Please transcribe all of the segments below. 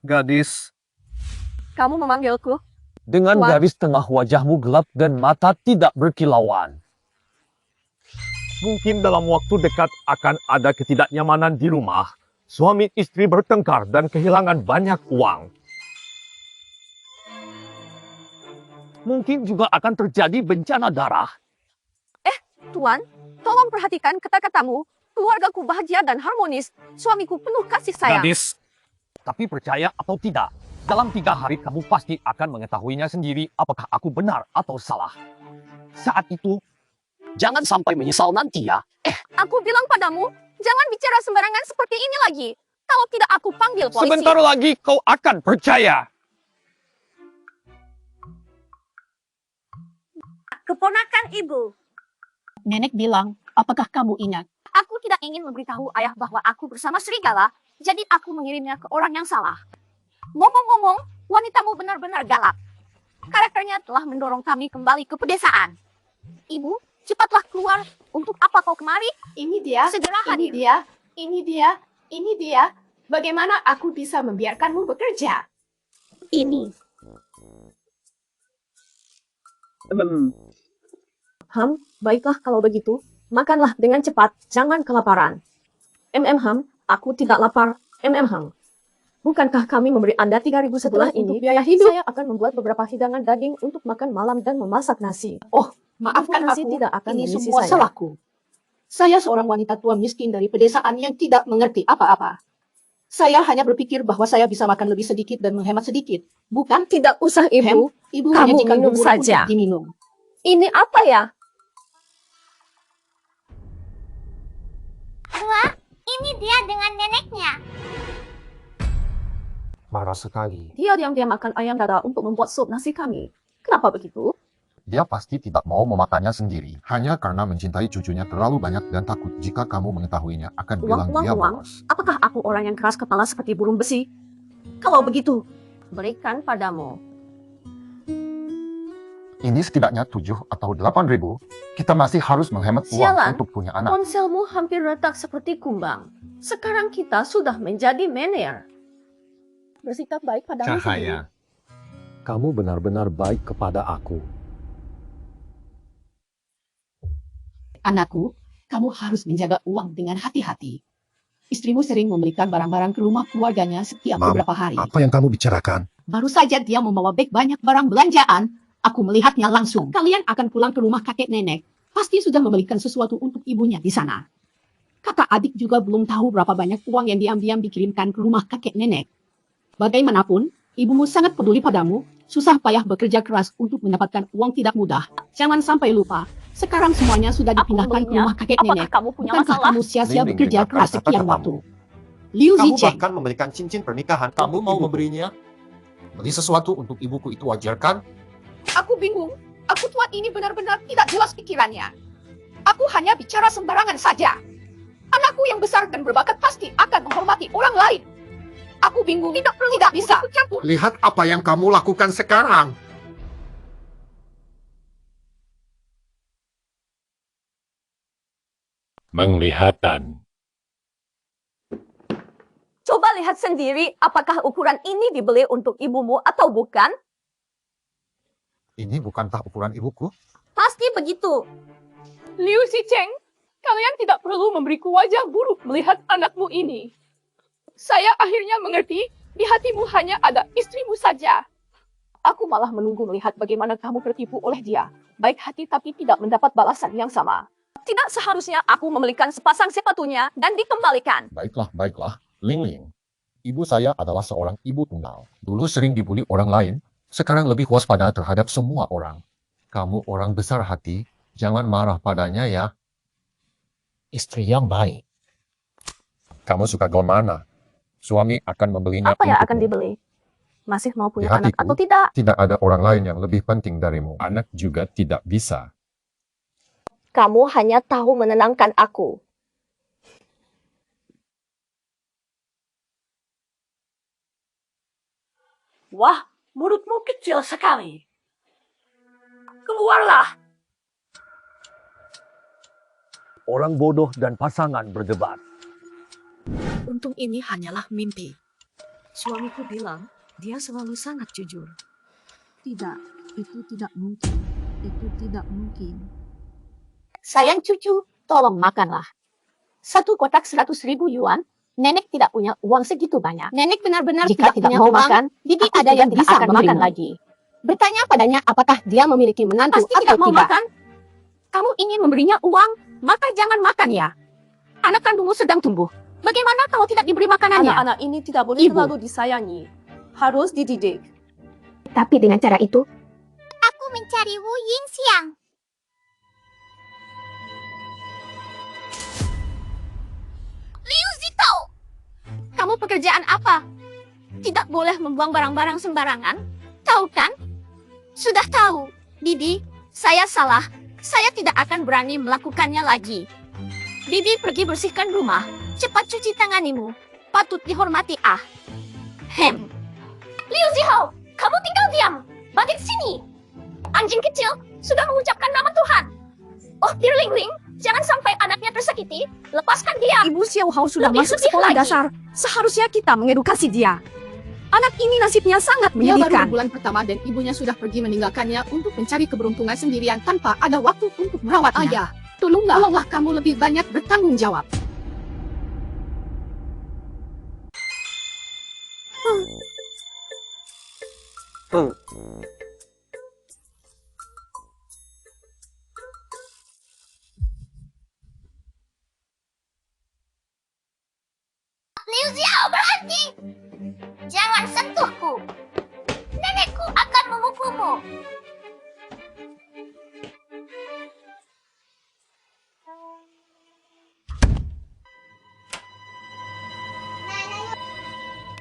Gadis, Kamu memanggilku? dengan Tuan. garis tengah wajahmu gelap dan mata tidak berkilauan. Mungkin dalam waktu dekat akan ada ketidaknyamanan di rumah. Suami istri bertengkar dan kehilangan banyak uang. Mungkin juga akan terjadi bencana darah. Tuan, tolong perhatikan kata-katamu. Keluargaku bahagia dan harmonis. Suamiku penuh kasih sayang. Gadis, tapi percaya atau tidak, dalam 3 hari kamu pasti akan mengetahuinya sendiri apakah aku benar atau salah. Saat itu, jangan sampai menyesal nanti ya. Aku bilang padamu, jangan bicara sembarangan seperti ini lagi. Kalau tidak aku panggil polisi. Sebentar lagi kau akan percaya. Keponakan ibu. Nenek bilang, apakah kamu ingat? Aku tidak ingin memberitahu ayah bahwa aku bersama serigala, jadi aku mengirimnya ke orang yang salah. Ngomong-ngomong, wanitamu benar-benar galak. Karakternya telah mendorong kami kembali ke pedesaan. Ibu, cepatlah keluar. Untuk apa kau kemari? Ini dia, Segera ini hadir. dia, ini dia, ini dia. Bagaimana aku bisa membiarkanmu bekerja? Ini. Baiklah kalau begitu. Makanlah dengan cepat, jangan kelaparan. Ham, aku tidak lapar. Ham. Bukankah kami memberi Anda 3.000 setelah ini? Untuk biaya hidup, saya akan membuat beberapa hidangan daging untuk makan malam dan memasak nasi. Oh, maafkan Nasi aku, tidak akan ini mengisi semua saya. salahku. Saya seorang wanita tua miskin dari pedesaan yang tidak mengerti apa-apa. Saya hanya berpikir bahwa saya bisa makan lebih sedikit dan menghemat sedikit. Bukan? Tidak usah, Ibu. Ibu Kamu menyajikan minum bubur saja. untuk diminum. Ini apa ya? Ini dia dengan neneknya. Marah sekali. Dia diam-diam makan ayam dada untuk membuat sup nasi kami. Kenapa begitu? Dia pasti tidak mau memakannya sendiri. Hanya karena mencintai cucunya terlalu banyak dan takut jika kamu mengetahuinya akan bilang dia Uang. boros. Apakah aku orang yang keras kepala seperti burung besi? Kalau begitu, berikan padamu. Ini setidaknya 7 atau 8 ribu. Kita masih harus menghemat uang Sialan. untuk punya anak. Ponselmu hampir retak seperti kumbang. Sekarang kita sudah menjadi mener. Bersikap baik padamu sendiri. Cahaya, kamu benar-benar baik kepada aku. Anakku, kamu harus menjaga uang dengan hati-hati. Istrimu sering membelikan barang-barang ke rumah keluarganya setiap Mam, beberapa hari. Apa yang kamu bicarakan? Baru saja dia membawa beg banyak barang belanjaan. Aku melihatnya langsung. Kalian akan pulang ke rumah kakek nenek. Pasti sudah membelikan sesuatu untuk ibunya di sana. Kakak adik juga belum tahu berapa banyak uang yang diam-diam dikirimkan ke rumah kakek nenek. Bagaimanapun, ibumu sangat peduli padamu. Susah payah bekerja keras untuk mendapatkan uang tidak mudah. Jangan sampai lupa, sekarang semuanya sudah dipindahkan ke rumah kakek nenek. Apakah kamu punya Bukankah masalah? kamu sia-sia Linding bekerja dengarkan keras sekian kata-katamu. waktu? Liu Kamu Zicheng, bahkan memberikan cincin pernikahan. Kamu untuk mau ibuku. memberinya? Beli sesuatu untuk ibuku itu wajar kan? aku bingung. Aku tuan ini benar-benar tidak jelas pikirannya. Aku hanya bicara sembarangan saja. Anakku yang besar dan berbakat pasti akan menghormati orang lain. Aku bingung. Tidak bisa. Lihat apa yang kamu lakukan sekarang. Penglihatan. Coba lihat sendiri apakah ukuran ini dibeli untuk ibumu atau bukan? Ini bukankah ukuran ibuku? Pasti begitu. Liu Zicheng, kalian tidak perlu memberiku wajah buruk melihat anakmu ini. Saya akhirnya mengerti, di hatimu hanya ada istrimu saja. Aku malah menunggu melihat bagaimana kamu tertipu oleh dia. Baik hati tapi tidak mendapat balasan yang sama. Tidak seharusnya aku membelikan sepasang sepatunya dan dikembalikan. Baiklah. Ling. Ibu saya adalah seorang ibu tunggal. Dulu sering dibully orang lain. Sekarang lebih waspada terhadap semua orang. Kamu orang besar hati. Jangan marah padanya ya. Istri yang baik. Kamu suka gaun mana? Suami akan membelinya Apa yang akan untukmu. dibeli? Masih mau punya Di anak hatiku, atau tidak? Tidak ada orang lain yang lebih penting darimu. Anak juga tidak bisa. Kamu hanya tahu menenangkan aku. Wah, mulutmu kecil sekali. Keluarlah. Orang bodoh dan pasangan berdebat. Untung ini hanyalah mimpi. Suamiku bilang dia selalu sangat jujur. Tidak, itu tidak mungkin. Itu tidak mungkin. Sayang cucu, tolong makanlah. 1 kotak 100.000 yuan. Nenek tidak punya uang segitu banyak. Nenek benar-benar Jika tidak tidak punya mau uang. makan, Bibi aku ada juga yang tidak bisa akan makan memberimu. lagi. Bertanya padanya apakah dia memiliki menantu Pasti atau tidak mau tidak. makan. Kamu ingin memberinya uang, maka jangan makan ya. Anak kandungmu sedang tumbuh. Bagaimana kalau tidak diberi makanannya? Anak-anak ini tidak boleh Ibu. terlalu disayangi. Harus dididik. Tapi dengan cara itu, Aku mencari Wu Yingxiang. Liu Zito! kamu pekerjaan apa? Tidak boleh membuang barang-barang sembarangan. Tahu kan? Sudah tahu. Bibi, saya salah. Saya tidak akan berani melakukannya lagi. Bibi pergi bersihkan rumah. Cepat cuci tanganimu. Patut dihormati ah. Liu Zihao, kamu tinggal diam. Balik sini. Anjing kecil sudah mengucapkan nama Tuhan. Oh, Ling Ling, jangan sampai anaknya tersakiti. Lepaskan dia. Ibu Xiao Hao sudah Lebih masuk sedih sekolah lagi. dasar. Seharusnya kita mengedukasi dia. Anak ini nasibnya sangat Dia baru menyedihkan. di bulan pertama dan ibunya sudah pergi meninggalkannya untuk mencari keberuntungan sendirian tanpa ada waktu untuk merawatnya. Ayah, Tolonglah kamu lebih banyak bertanggung jawab. Liu Xiao, berhenti! Jangan sentuhku. Nenekku akan memukulmu.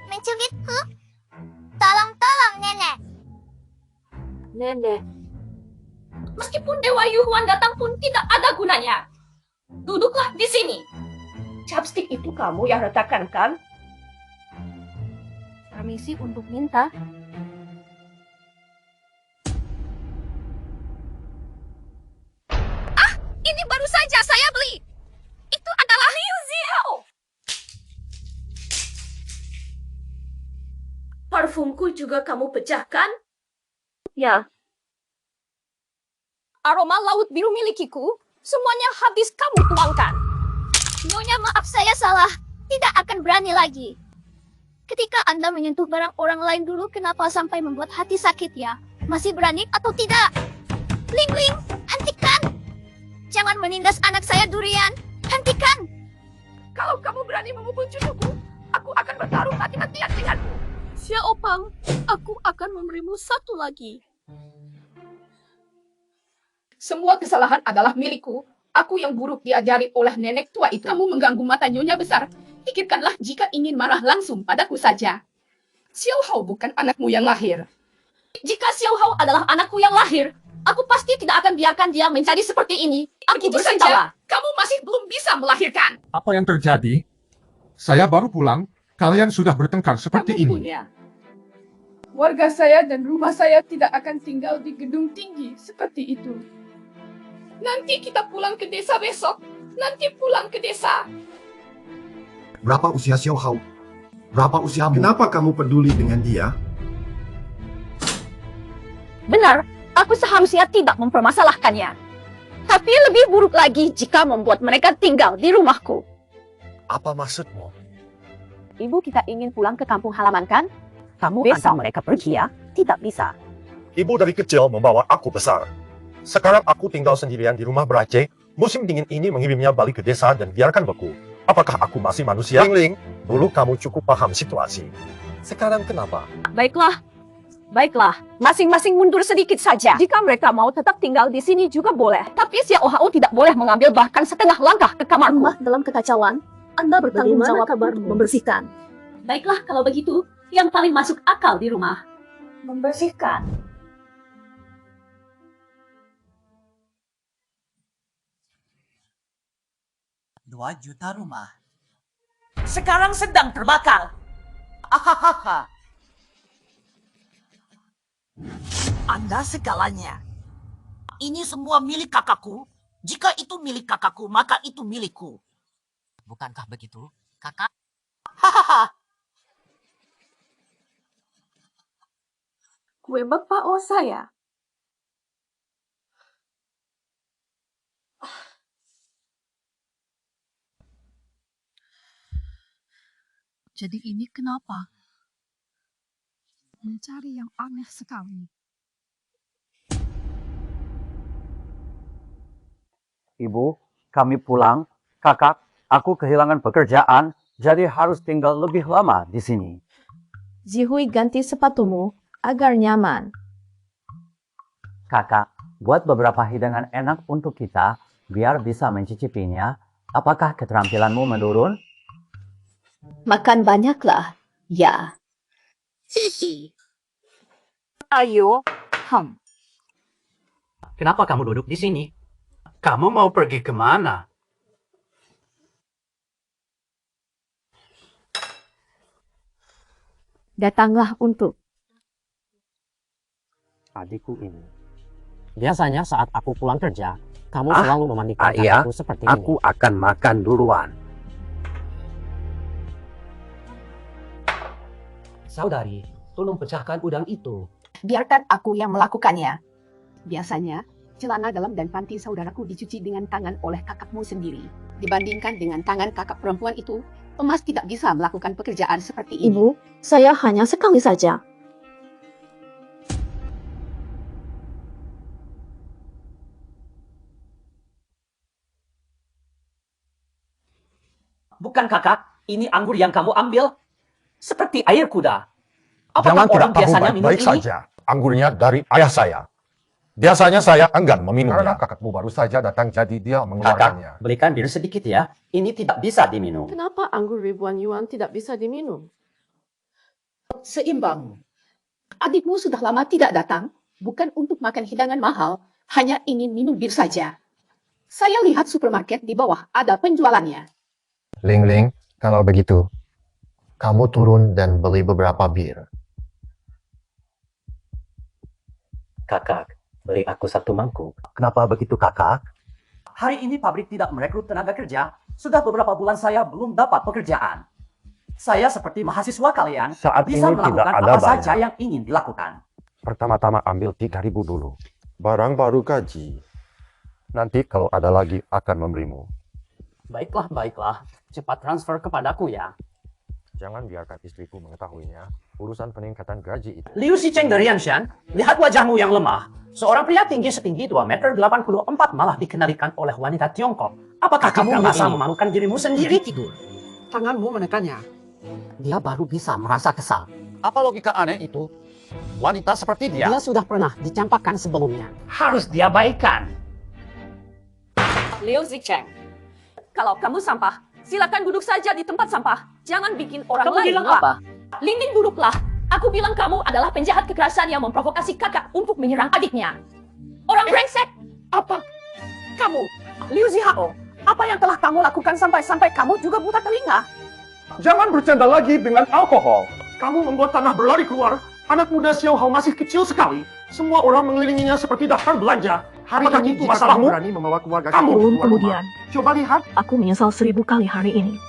Mencubitku? Tolong, nenek. Nenek, meskipun Dewa Yuhuan datang pun tidak ada gunanya. Duduklah di sini. Chapstick itu kamu yang letakkan kan? Permisi untuk minta. Ah, ini baru saja saya beli. Itu adalah Liu Zihao. Parfumku juga kamu pecahkan? ya, Aroma laut biru milikiku, semuanya habis kamu tuangkan. Nyonya, maaf saya salah. Tidak akan berani lagi. Ketika Anda menyentuh barang orang lain dulu, kenapa sampai membuat hati sakit ya? Masih berani atau tidak? Ling Ling, hentikan! Jangan menindas anak saya durian. Hentikan! Kalau kamu berani memukul cucuku, aku akan bertarung mati-matian denganmu. Xiao Pang, aku akan memberimu satu lagi. Semua kesalahan adalah milikku. Aku yang buruk diajari oleh nenek tua itu. Kamu mengganggu mata nyonya besar. Pikirkanlah jika ingin marah langsung padaku saja. Xiao Hao bukan anakmu yang lahir. Jika Xiao Hao adalah anakku yang lahir, aku pasti tidak akan biarkan dia menjadi seperti ini. Aku Begitu bersalah. saja, kamu masih belum bisa melahirkan. Apa yang terjadi? Saya baru pulang, kalian sudah bertengkar seperti Kamu ini. punya. Warga saya dan rumah saya tidak akan tinggal di gedung tinggi seperti itu. Nanti kita pulang ke desa besok. Nanti pulang ke desa. Berapa usia Xiao Hao? Berapa usiamu? Kenapa kamu peduli dengan dia? Benar, aku seharusnya tidak mempermasalahkannya. Tapi lebih buruk lagi jika membuat mereka tinggal di rumahku. Apa maksudmu? Ibu kita ingin pulang ke kampung halaman kan? Kamu antar mereka pergi ya? Tidak bisa. Ibu dari kecil membawa aku besar. Sekarang aku tinggal sendirian di rumah beraceh. Musim dingin ini mengirimnya balik ke desa dan biarkan beku. Apakah aku masih manusia? Ling Ling, dulu kamu cukup paham situasi. Sekarang kenapa? Baiklah. Masing-masing mundur sedikit saja. Jika mereka mau tetap tinggal di sini juga boleh. Tapi Xiao Hao tidak boleh mengambil bahkan setengah langkah ke kamarku. Rumah dalam kekacauan. Anda bertanggung jawab untuk membersihkan. Baiklah kalau begitu, yang paling masuk akal di rumah. Membersihkan. Juta rumah. Sekarang sedang terbakar. Ahahaha. Anda segalanya. Ini semua milik kakakku. Jika itu milik kakakku, maka itu milikku. Bukankah begitu, kakak? Hahaha. kue bapao saya. Jadi ini kenapa? Mencari yang aneh sekali. Ibu, kami pulang. Kakak, aku kehilangan pekerjaan, jadi harus tinggal lebih lama di sini. Zihui ganti sepatumu agar nyaman. Kakak, buat beberapa hidangan enak untuk kita, biar bisa mencicipinya. Apakah keterampilanmu menurun? Makan banyaklah. Ya. Ayo, Kenapa kamu duduk di sini? Kamu mau pergi kemana? Datanglah untuk Adikku ini. Biasanya saat aku pulang kerja, kamu selalu memandikan iya, kakakku seperti Aku akan makan duluan. Saudari, tolong pecahkan udang itu. Biarkan aku yang melakukannya. Biasanya, celana dalam dan panti saudaraku dicuci dengan tangan oleh kakakmu sendiri. Dibandingkan dengan tangan kakak perempuan itu, emas tidak bisa melakukan pekerjaan seperti ini. Ibu, saya hanya sekali saja. Bukan kakak, ini anggur yang kamu ambil. Seperti air kuda. Jangan Apakah tidak orang tahu biasanya minum baik-baik ini? saja. Anggurnya dari ayah saya. Biasanya saya enggan meminumnya. Karena kakakmu baru saja datang, jadi dia mengeluarkannya. Kakak, belikan bir sedikit ya. Ini tidak bisa diminum. Kenapa anggur ribuan yuan tidak bisa diminum? Seimbang. Adikmu sudah lama tidak datang, bukan untuk makan hidangan mahal, hanya ingin minum bir saja. Saya lihat supermarket di bawah ada penjualannya. Ling Ling, kalau begitu, kamu turun dan beli beberapa bir. Kakak, beri aku satu mangkuk. Kenapa begitu, kakak? Hari ini pabrik tidak merekrut tenaga kerja. Sudah beberapa bulan saya belum dapat pekerjaan. Saya seperti mahasiswa kalian, Saat bisa ini tidak melakukan ada apa saja banyak. yang ingin dilakukan. Pertama-tama ambil 3.000 dulu. Barang baru gaji. Nanti kalau ada lagi akan memberimu. Baiklah, baiklah. Cepat transfer kepadaku ya. Jangan biarkan istriku mengetahuinya. Urusan peningkatan gaji itu. Liu Xicheng dari Yanshan, lihat wajahmu yang lemah. Seorang pria tinggi setinggi 2 meter 84 malah dikenalikan oleh wanita Tiongkok. Apakah kamu merasa memalukan dirimu sendiri? Tidur. Tanganmu menekannya. Dia baru bisa merasa kesal. Apa logika aneh itu? Wanita seperti dia. Dia sudah pernah dicampakkan sebelumnya. Harus diabaikan. Liu Zicheng, kalau kamu sampah, silakan duduk saja di tempat sampah. Jangan bikin orang Kamu lain bilang lupa. apa? Linding duduklah. Aku bilang kamu adalah penjahat kekerasan yang memprovokasi kakak untuk menyerang adiknya. Orang brengsek. Apa? Kamu, Liu Zihao, apa yang telah kamu lakukan sampai kamu juga buta telinga? Jangan bercanda lagi dengan alkohol. Kamu membuat tanah berlari keluar. Anak muda Xiao Hao masih kecil sekali. Semua orang mengelilinginya seperti daftar belanja. Apakah itu masalahmu? Berani membawa keluarga Tahun kemudian, Coba lihat. aku menyesal 1000 kali hari ini.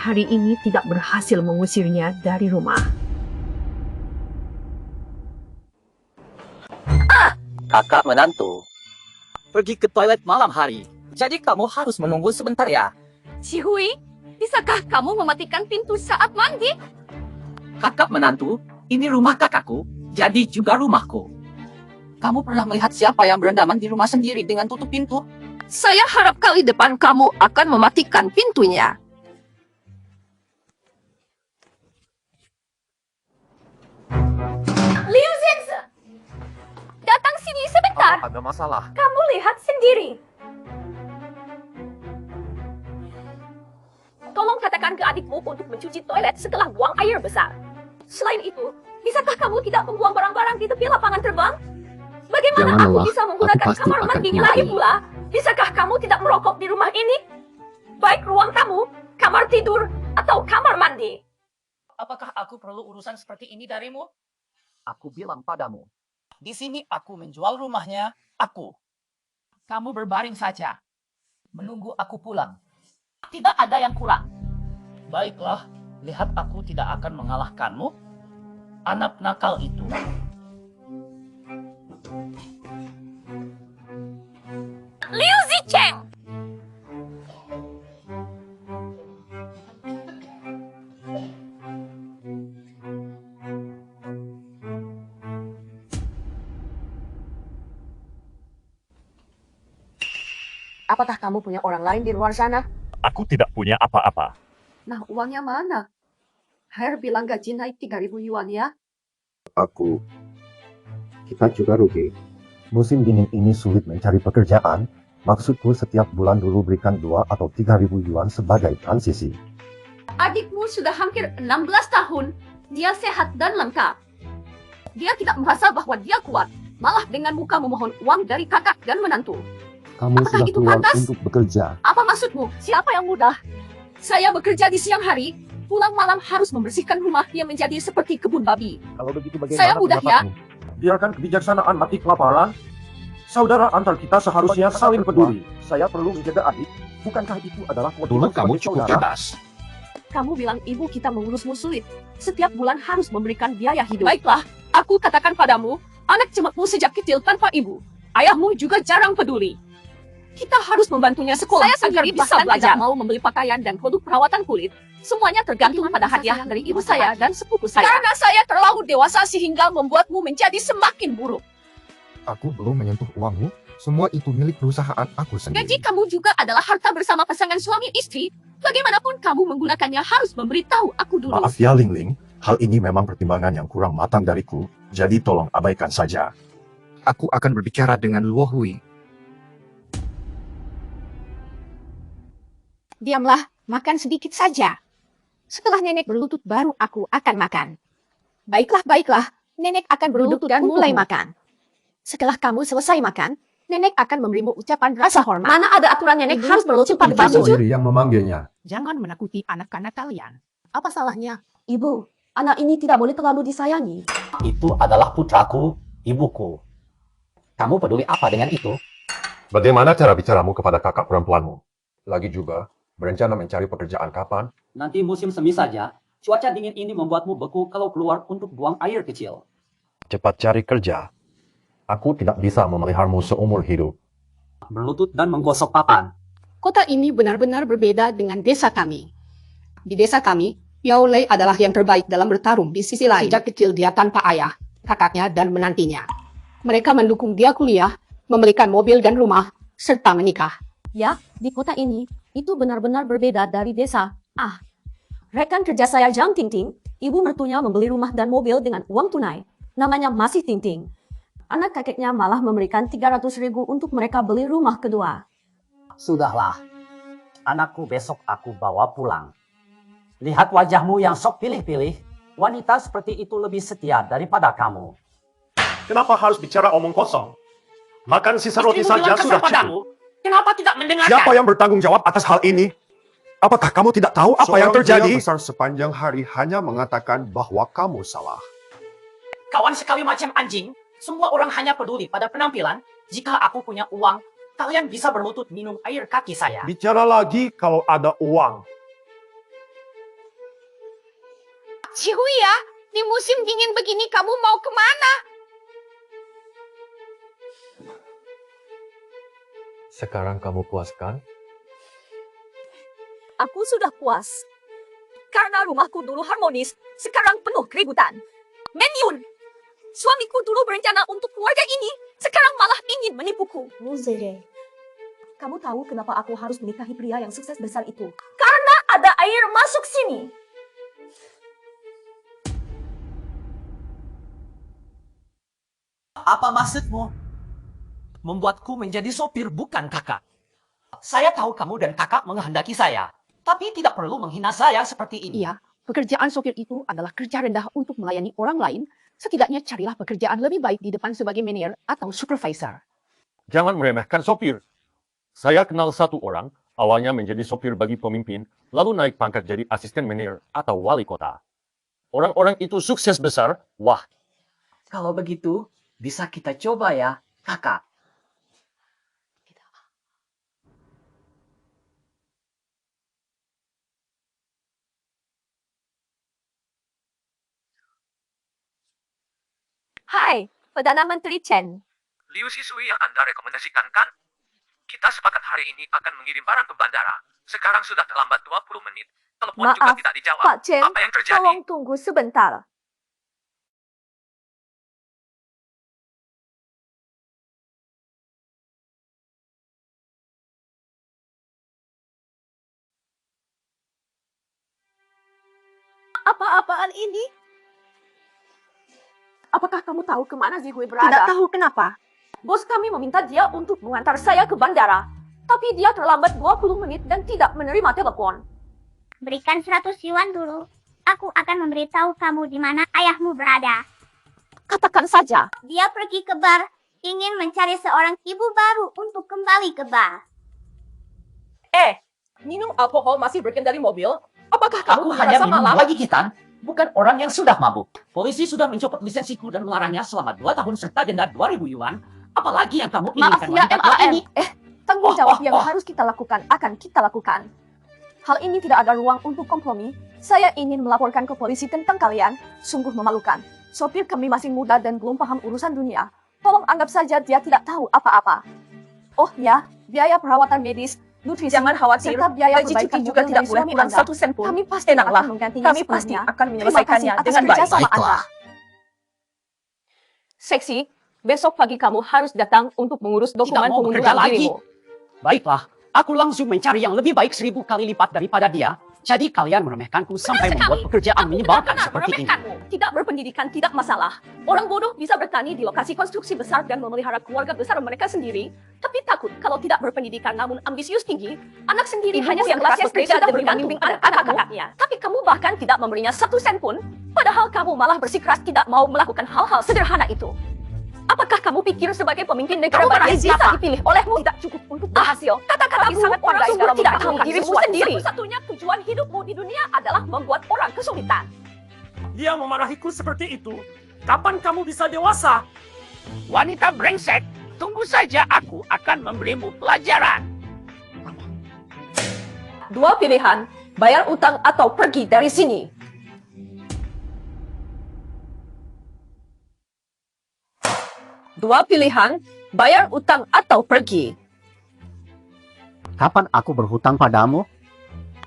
Hari ini tidak berhasil mengusirnya dari rumah. Kakak menantu. Pergi ke toilet malam hari. Jadi kamu harus menunggu sebentar ya. Zihui, bisakah kamu mematikan pintu saat mandi? Kakak menantu, ini rumah kakakku, jadi juga rumahku. Kamu pernah melihat siapa yang berendaman di rumah sendiri dengan tutup pintu? Saya harap kali depan kamu akan mematikan pintunya. Liu Zengzi, datang sini sebentar. Ada masalah. Kamu lihat sendiri. Tolong katakan ke adikmu untuk mencuci toilet setelah buang air besar. Selain itu, bisakah kamu tidak membuang barang-barang di tepi lapangan terbang? Bagaimana aku Janganlah, bisa aku menggunakan pasti kamar akan mandinya mati. lagi pula? Bisakah kamu tidak merokok di rumah ini? Baik ruang tamu, kamar tidur, atau kamar mandi. Apakah aku perlu urusan seperti ini darimu? Aku bilang padamu. Di sini aku menjual rumahnya, aku. Kamu berbaring saja. Menunggu aku pulang. Tidak ada yang kurang. Baiklah, lihat aku tidak akan mengalahkanmu. Anak nakal itu. Cheng! Apakah kamu punya orang lain di luar sana? Aku tidak punya apa-apa. Nah, uangnya mana? Her bilang gaji naik 3.000 yuan ya. Kita juga rugi. Musim dingin ini sulit mencari pekerjaan. Maksudku setiap bulan dulu berikan 2 atau 3.000 yuan sebagai transisi. Adikmu sudah hampir 16 tahun. Dia sehat dan lengkap. Dia tidak merasa bahwa dia kuat. Malah dengan muka memohon uang dari kakak dan menantu. Kamu Apakah sudah itu keluar pantas? untuk bekerja. Apa maksudmu? Siapa yang mudah? Saya bekerja di siang hari, pulang malam harus membersihkan rumah yang menjadi seperti kebun babi. Kalau begitu bagaimana Saya mudah ya. pendapatmu? Biarkan kebijaksanaan mati kelaparan. Saudara antar kita seharusnya saling peduli. Saya perlu menjaga adik. Bukankah itu adalah Dulu kewajiban kamu sebagai cukup saudara? cerdas. Kamu bilang ibu kita mengurusmu sulit. Setiap bulan harus memberikan biaya hidup. Baiklah, aku katakan padamu, anak cematmu sejak kecil tanpa ibu. Ayahmu juga jarang peduli. Kita harus membantunya sekolah Saya agar sendiri bisa bahkan belajar. tidak Mau membeli pakaian dan produk perawatan kulit. Semuanya tergantung pada hadiah dari ibu saya dan sepupu saya. Karena saya terlalu dewasa sehingga membuatmu menjadi semakin buruk. Aku belum menyentuh uangmu. Semua itu milik perusahaan aku Gaji sendiri. kamu juga adalah harta bersama pasangan suami istri. Bagaimanapun kamu menggunakannya harus memberitahu aku dulu. Maaf ya Ling Ling, hal ini memang pertimbangan yang kurang matang dariku, jadi tolong abaikan saja. Aku akan berbicara dengan Luo Hui. Diamlah, makan sedikit saja. Setelah nenek berlutut baru aku akan makan. Baiklah, baiklah. Nenek akan berlutut dan mulai makan. Setelah kamu selesai makan, nenek akan memberimu ucapan rasa hormat. Mana ada aturan nenek harus berlutut pada Kita bangun. sendiri yang memanggilnya. Jangan menakuti anak-anak kalian. Apa salahnya? Ibu, anak ini tidak boleh terlalu disayangi. Itu adalah putraku, ibuku. Kamu peduli apa dengan itu? Bagaimana cara bicaramu kepada kakak perempuanmu? Lagi juga, berencana mencari pekerjaan kapan? Nanti musim semi saja. Cuaca dingin ini membuatmu beku kalau keluar untuk buang air kecil. Cepat cari kerja. Aku tidak bisa memeliharmu seumur hidup. Berlutut dan menggosok papan. Kota ini benar-benar berbeda dengan desa kami. Di desa kami, Yao Lei adalah yang terbaik dalam bertarung. Di sisi lain, sejak kecil dia tanpa ayah, kakaknya dan menantinya. Mereka mendukung dia kuliah, membelikan mobil dan rumah, serta menikah. Ya, di kota ini, itu benar-benar berbeda dari desa. Ah, rekan kerja saya Zhang Tingting, ibu mertuanya membeli rumah dan mobil dengan uang tunai. Namanya masih Tingting. Anak kakeknya malah memberikan 300.000 untuk mereka beli rumah kedua. Sudahlah. Anakku besok aku bawa pulang. Lihat wajahmu yang sok pilih-pilih. Wanita seperti itu lebih setia daripada kamu. Kenapa harus bicara omong kosong? Makan sisa roti Istrimu saja bilang sudah padamu. cukup. Kenapa tidak mendengarkan? Siapa yang bertanggung jawab atas hal ini? Apakah kamu tidak tahu apa yang terjadi? besar sepanjang hari hanya mengatakan bahwa kamu salah. Kawan sekali macam anjing. Semua orang hanya peduli pada penampilan. Jika aku punya uang, kalian bisa berlutut minum air kaki saya. Bicara lagi kalau ada uang. Cihuya, di musim dingin begini kamu mau kemana? Sekarang kamu puaskan? Aku sudah puas. Karena rumahku dulu harmonis, sekarang penuh keributan. Menyun! Suamiku dulu berencana untuk keluarga ini, sekarang malah ingin menipuku. Muzere, kamu tahu kenapa aku harus menikahi pria yang sukses besar itu? Karena ada air masuk sini. Apa maksudmu? Membuatku menjadi sopir bukan kakak. Saya tahu kamu dan kakak menghendaki saya. Tapi tidak perlu menghina saya seperti ini. Iya, pekerjaan sopir itu adalah kerja rendah untuk melayani orang lain. Setidaknya carilah pekerjaan lebih baik di depan sebagai manajer atau supervisor. Jangan meremehkan sopir. Saya kenal satu orang, awalnya menjadi sopir bagi pemimpin, lalu naik pangkat jadi asisten manajer atau wali kota. Orang-orang itu sukses besar, wah. Kalau begitu, bisa kita coba ya, kakak. Hai, Perdana Menteri Chen. Liu Sisui yang Anda rekomendasikan kan? Kita sepakat hari ini akan mengirim barang ke bandara. Sekarang sudah terlambat 20 menit. Telepon juga Maaf, tidak dijawab. Pak Chen, Apa yang terjadi? tolong tunggu sebentar. Apa-apaan ini? Apakah kamu tahu kemana Zihui berada? Tidak tahu kenapa. Bos kami meminta dia untuk mengantar saya ke bandara. Tapi dia terlambat 20 menit dan tidak menerima telepon. Berikan 100 yuan dulu. Aku akan memberitahu kamu di mana ayahmu berada. Katakan saja. Dia pergi ke bar, ingin mencari seorang ibu baru untuk kembali ke bar. Minum alkohol masih berkendali mobil? Apakah kamu Aku hanya merasa minum malam? lagi Kitan, bukan orang yang sudah mabuk. Polisi sudah mencopot lisensiku dan melarangnya selama 2 tahun serta denda 2.000 yuan. Apalagi yang kamu Maaf inginkan ya, wanita tua MAM. ini? Tanggung jawab yang harus kita lakukan akan kita lakukan. Hal ini tidak ada ruang untuk kompromi. Saya ingin melaporkan ke polisi tentang kalian. Sungguh memalukan. Sopir kami masih muda dan belum paham urusan dunia. Tolong anggap saja dia tidak tahu apa-apa. Oh ya, biaya perawatan medis, nutrisi, Jangan khawatir, serta biaya gaji perbaikan cuti juga mobil tidak dari boleh suami kurang Anda. 1 sen pun. Kami pasti Tenanglah, akan menggantinya kami pasti sepenuhnya. akan Terima menyelesaikannya kasih atas dengan baik. kerjasama Anda. Baiklah. Seksi, besok pagi kamu harus datang untuk mengurus dokumen mau bekerja pengunduran lagi? dirimu. Baiklah, aku langsung mencari yang lebih baik 1000 kali lipat daripada dia. Jadi kalian meremehkanku sampai membuat pekerjaan menyebalkan seperti ini. Tidak berpendidikan tidak masalah. Orang bodoh bisa bertani di lokasi konstruksi besar dan memelihara keluarga besar mereka sendiri. Tapi takut kalau tidak berpendidikan namun ambisius tinggi, anak sendiri Ibumu hanya yang sekelas keras SD bekerja sudah dan bergantung membimbing pada anak-anakmu. kakak-kakaknya. Tapi kamu bahkan tidak memberinya 1 sen pun, padahal kamu malah bersikeras tidak mau melakukan hal-hal sederhana itu. Apakah kamu pikir sebagai pemimpin negara Kamu bagian meraih bisa siapa? dipilih olehmu tidak cukup untuk berhasil? Kata-katamu sangat pandai dalam tidak tahu dirimu sendiri. Satu-satunya tujuan hidupmu di dunia adalah membuat orang kesulitan. Dia memarahiku seperti itu. Kapan kamu bisa dewasa? Wanita brengsek, tunggu saja aku akan memberimu pelajaran. 2 pilihan, bayar utang atau pergi dari sini. Dua pilihan, bayar utang atau pergi. Kapan aku berhutang padamu?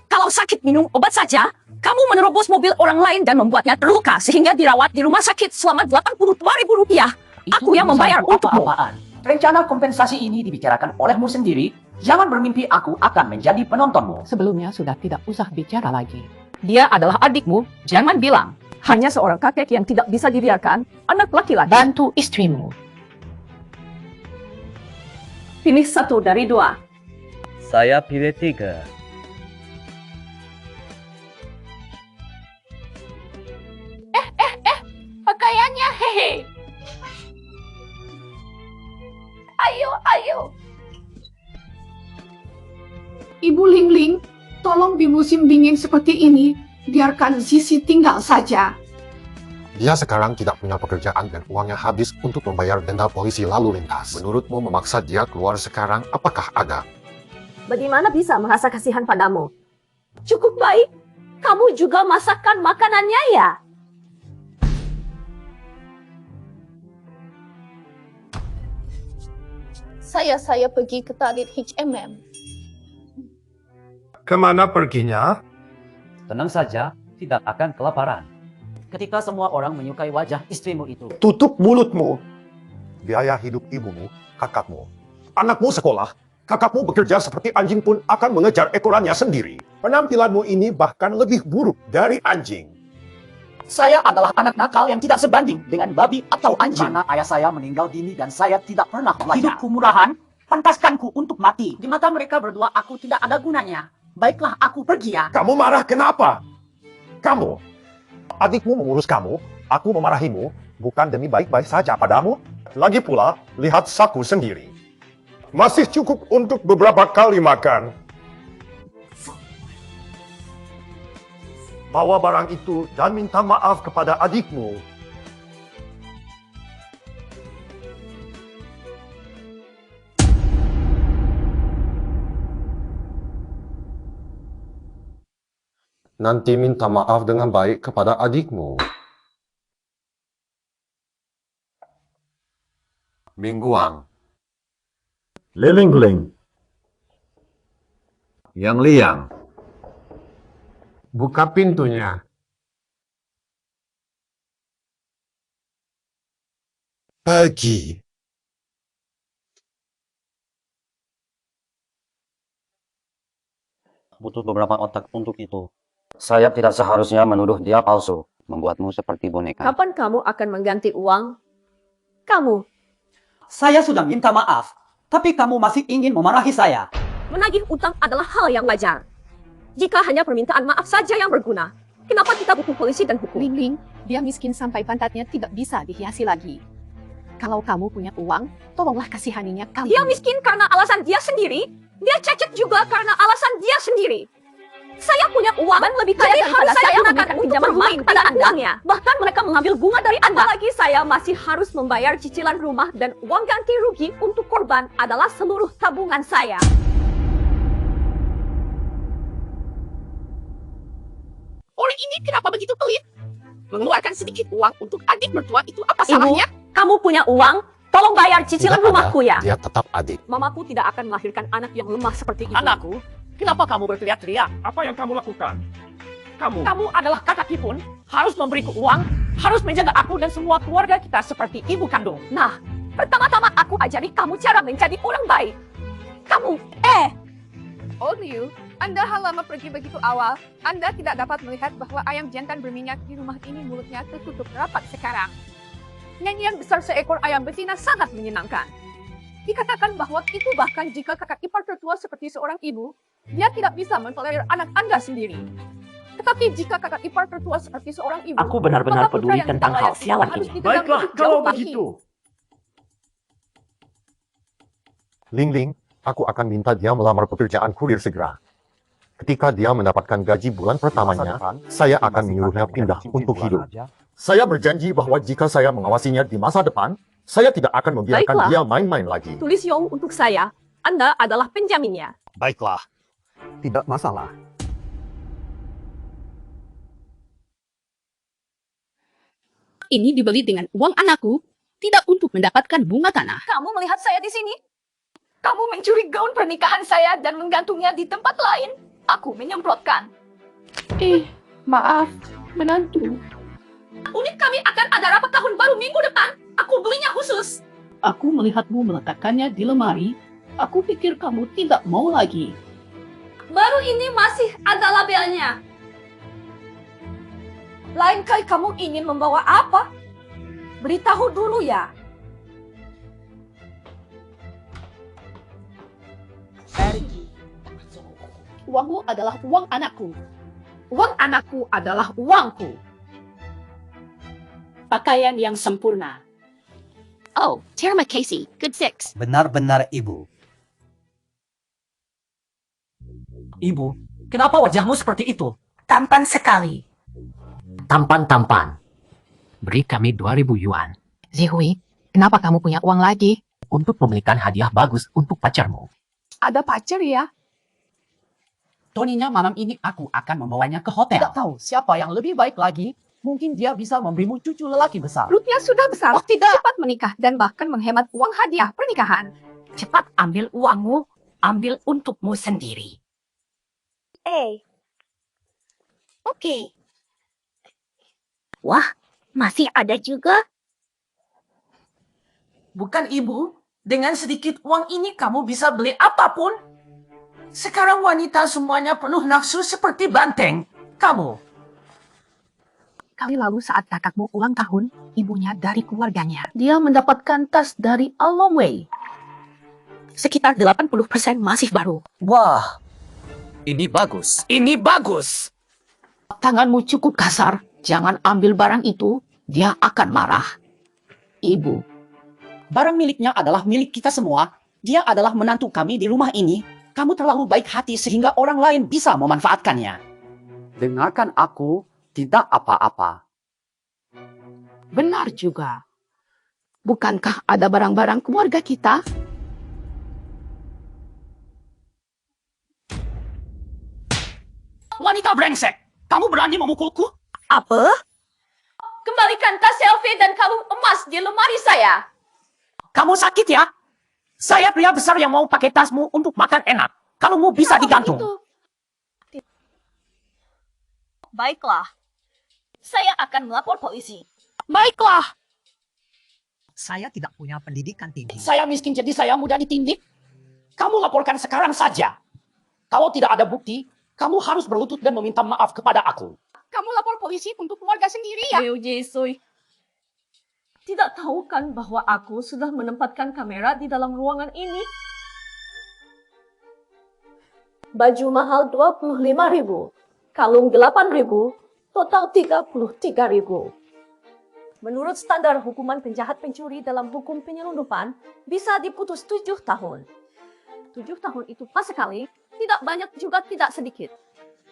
Kalau sakit minum obat saja, kamu menerobos mobil orang lain dan membuatnya terluka sehingga dirawat di rumah sakit selama 82.000 rupiah. Aku yang membayar untukmu. Apa-apaan. Rencana kompensasi ini dibicarakan olehmu sendiri. Jangan bermimpi aku akan menjadi penontonmu. Sebelumnya sudah tidak usah bicara lagi. Dia adalah adikmu, jangan bilang. Hanya seorang kakek yang tidak bisa dibiarkan, anak laki-laki. Bantu istrimu. Pilih 1 dari 2. Saya pilih 3. Pakaiannya hehe. Ayo. Ibu Lingling, tolong di musim dingin seperti ini, biarkan Sisi tinggal saja. Dia sekarang tidak punya pekerjaan dan uangnya habis untuk membayar denda polisi lalu lintas. Menurutmu memaksa dia keluar sekarang apakah agak? Bagaimana bisa merasa kasihan padamu? Cukup baik. Kamu juga masakkan makanannya ya? Saya pergi ke Tadit HMM. Kemana perginya? Tenang saja, tidak akan kelaparan. Ketika semua orang menyukai wajah istrimu itu. Tutup mulutmu. Biaya hidup ibumu, kakakmu, anakmu sekolah, kakakmu bekerja seperti anjing pun akan mengejar ekorannya sendiri. Penampilanmu ini bahkan lebih buruk dari anjing. Saya adalah anak nakal yang tidak sebanding dengan babi atau anjing. Mana ayah saya meninggal dini dan saya tidak pernah belajar. Hidupku murahan, pantaskanku untuk mati. Di mata mereka berdua aku tidak ada gunanya. Baiklah aku pergi ya. Kamu marah kenapa? Kamu, adikmu mengurus kamu, aku memarahimu, bukan demi baik-baik saja padamu. Lagi pula, lihat saku sendiri. Masih cukup untuk beberapa kali makan. Bawa barang itu dan minta maaf kepada adikmu. Nanti minta maaf dengan baik kepada adikmu. Mingguan. Lilingling, Yang Liang, Buka pintunya. Pergi. Butuh beberapa otak untuk itu. Saya tidak seharusnya menuduh dia palsu, membuatmu seperti boneka. Kapan kamu akan mengganti uang? Kamu. Saya sudah minta maaf, tapi kamu masih ingin memarahi saya. Menagih utang adalah hal yang wajar. Jika hanya permintaan maaf saja yang berguna, kenapa kita butuh polisi dan hukum? Ling Ling, dia miskin sampai pantatnya tidak bisa dihiasi lagi. Kalau kamu punya uang, tolonglah kasihaninya kali Dia ini. miskin karena alasan dia sendiri. Dia cacat juga karena alasan dia sendiri. Saya punya uang dan lebih kaya daripada saya gunakan pinjaman bermain pada uangnya. Bahkan mereka mengambil bunga dari Anda. Apalagi saya masih harus membayar cicilan rumah dan uang ganti rugi untuk korban adalah seluruh tabungan saya. Orang ini kenapa begitu pelit? Mengeluarkan sedikit uang untuk adik mertua itu apa Ibu, salahnya? kamu punya uang? Tolong bayar cicilan Tidak rumahku ada, ya. dia tetap adik. Mamaku tidak akan melahirkan anak yang lemah seperti itu. Anakku, kenapa kamu berteriak-teriak? Apa yang kamu lakukan? Kamu adalah kakak pun harus memberiku uang, harus menjaga aku dan semua keluarga kita seperti ibu kandung. Nah, pertama-tama aku ajari kamu cara menjadi orang baik. Kamu, Oh Liu, Anda lama pergi begitu awal. Anda tidak dapat melihat bahwa ayam jantan berminyak di rumah ini mulutnya tertutup rapat sekarang. Nyanyian besar seekor ayam betina sangat menyenangkan. Dikatakan bahwa itu bahkan jika kakak ipar tertua seperti seorang ibu, dia tidak bisa mentolerir anak Anda sendiri. Tetapi jika kakak ipar tertua seperti seorang ibu, Aku benar-benar maka putra peduli yang tentang tidak hal layak itu sialan harus ini. ditendang Baiklah, untuk kalau jauh lagi. begitu. Ling Ling, aku akan minta dia melamar pekerjaan kurir segera. Ketika dia mendapatkan gaji bulan pertamanya, saya akan menyuruhnya pindah untuk hidup. Saya berjanji bahwa jika saya mengawasinya di masa depan, saya tidak akan membiarkan Baiklah. dia main-main lagi. tulis Yong untuk saya. Anda adalah penjaminnya. Baiklah, tidak masalah. Ini dibeli dengan uang anakku, tidak untuk mendapatkan bunga tanah. Kamu melihat saya di sini? Kamu mencuri gaun pernikahan saya dan menggantungnya di tempat lain. Aku menyemprotkan. Maaf, menantu. Unit kami akan ada rapat tahun baru minggu depan. Aku belinya khusus. Aku melihatmu meletakkannya di lemari. Aku pikir kamu tidak mau lagi. Baru ini masih ada labelnya. Lain kali kamu ingin membawa apa? Beritahu dulu ya. Uangmu adalah uang anakku. Uang anakku adalah uangku. Pakaian yang sempurna. Oh, Terma Casey, good fix. Benar-benar ibu. Ibu, kenapa wajahmu seperti itu? Tampan sekali. Tampan-tampan. Beri kami 2.000 yuan Zihui, kenapa kamu punya uang lagi? untuk membelikan hadiah bagus untuk pacarmu. Ada pacar ya? Toninya malam ini aku akan membawanya ke hotel. Tidak tahu siapa yang lebih baik lagi. Mungkin dia bisa memberimu cucu lelaki besar. Perutnya sudah besar. Oh, tidak. Cepat menikah dan bahkan menghemat uang hadiah pernikahan. Cepat ambil uangmu, ambil untukmu sendiri. Oke. Wah, masih ada juga? Bukan ibu, dengan sedikit uang ini kamu bisa beli apapun. Sekarang wanita semuanya penuh nafsu seperti banteng. Kamu. Kali lalu saat kakakmu ulang tahun, ibunya dari keluarganya. Dia mendapatkan tas dari Alomway. Sekitar 80% masih baru. Wah, ini bagus. Ini bagus. Tanganmu cukup kasar. Jangan ambil barang itu. Dia akan marah. Ibu. Barang miliknya adalah milik kita semua. Dia adalah menantu kami di rumah ini. Kamu terlalu baik hati sehingga orang lain bisa memanfaatkannya. Dengarkan aku, tidak apa-apa. Benar juga. Bukankah ada barang-barang keluarga kita? Wanita brengsek, kamu berani memukulku? Apa? Kembalikan tas selfie dan kalung emas di lemari saya. Kamu sakit ya? Saya pria besar yang mau pakai tasmu untuk makan enak. Kalungmu bisa digantung. Baiklah. Saya akan melapor polisi. Baiklah. Saya tidak punya pendidikan tinggi. Saya miskin jadi saya mudah ditindik. Kamu laporkan sekarang saja. Kalau tidak ada bukti, kamu harus berlutut dan meminta maaf kepada aku. Kamu lapor polisi untuk keluarga sendiri ya? Liu Jisui. Tidak tahu kan bahwa aku sudah menempatkan kamera di dalam ruangan ini? Baju mahal 25.000, kalung 8.000, total 33.000. Menurut standar hukuman penjahat pencuri dalam hukum penyelundupan, bisa diputus 7 tahun. 7 tahun itu pas sekali, tidak banyak juga tidak sedikit.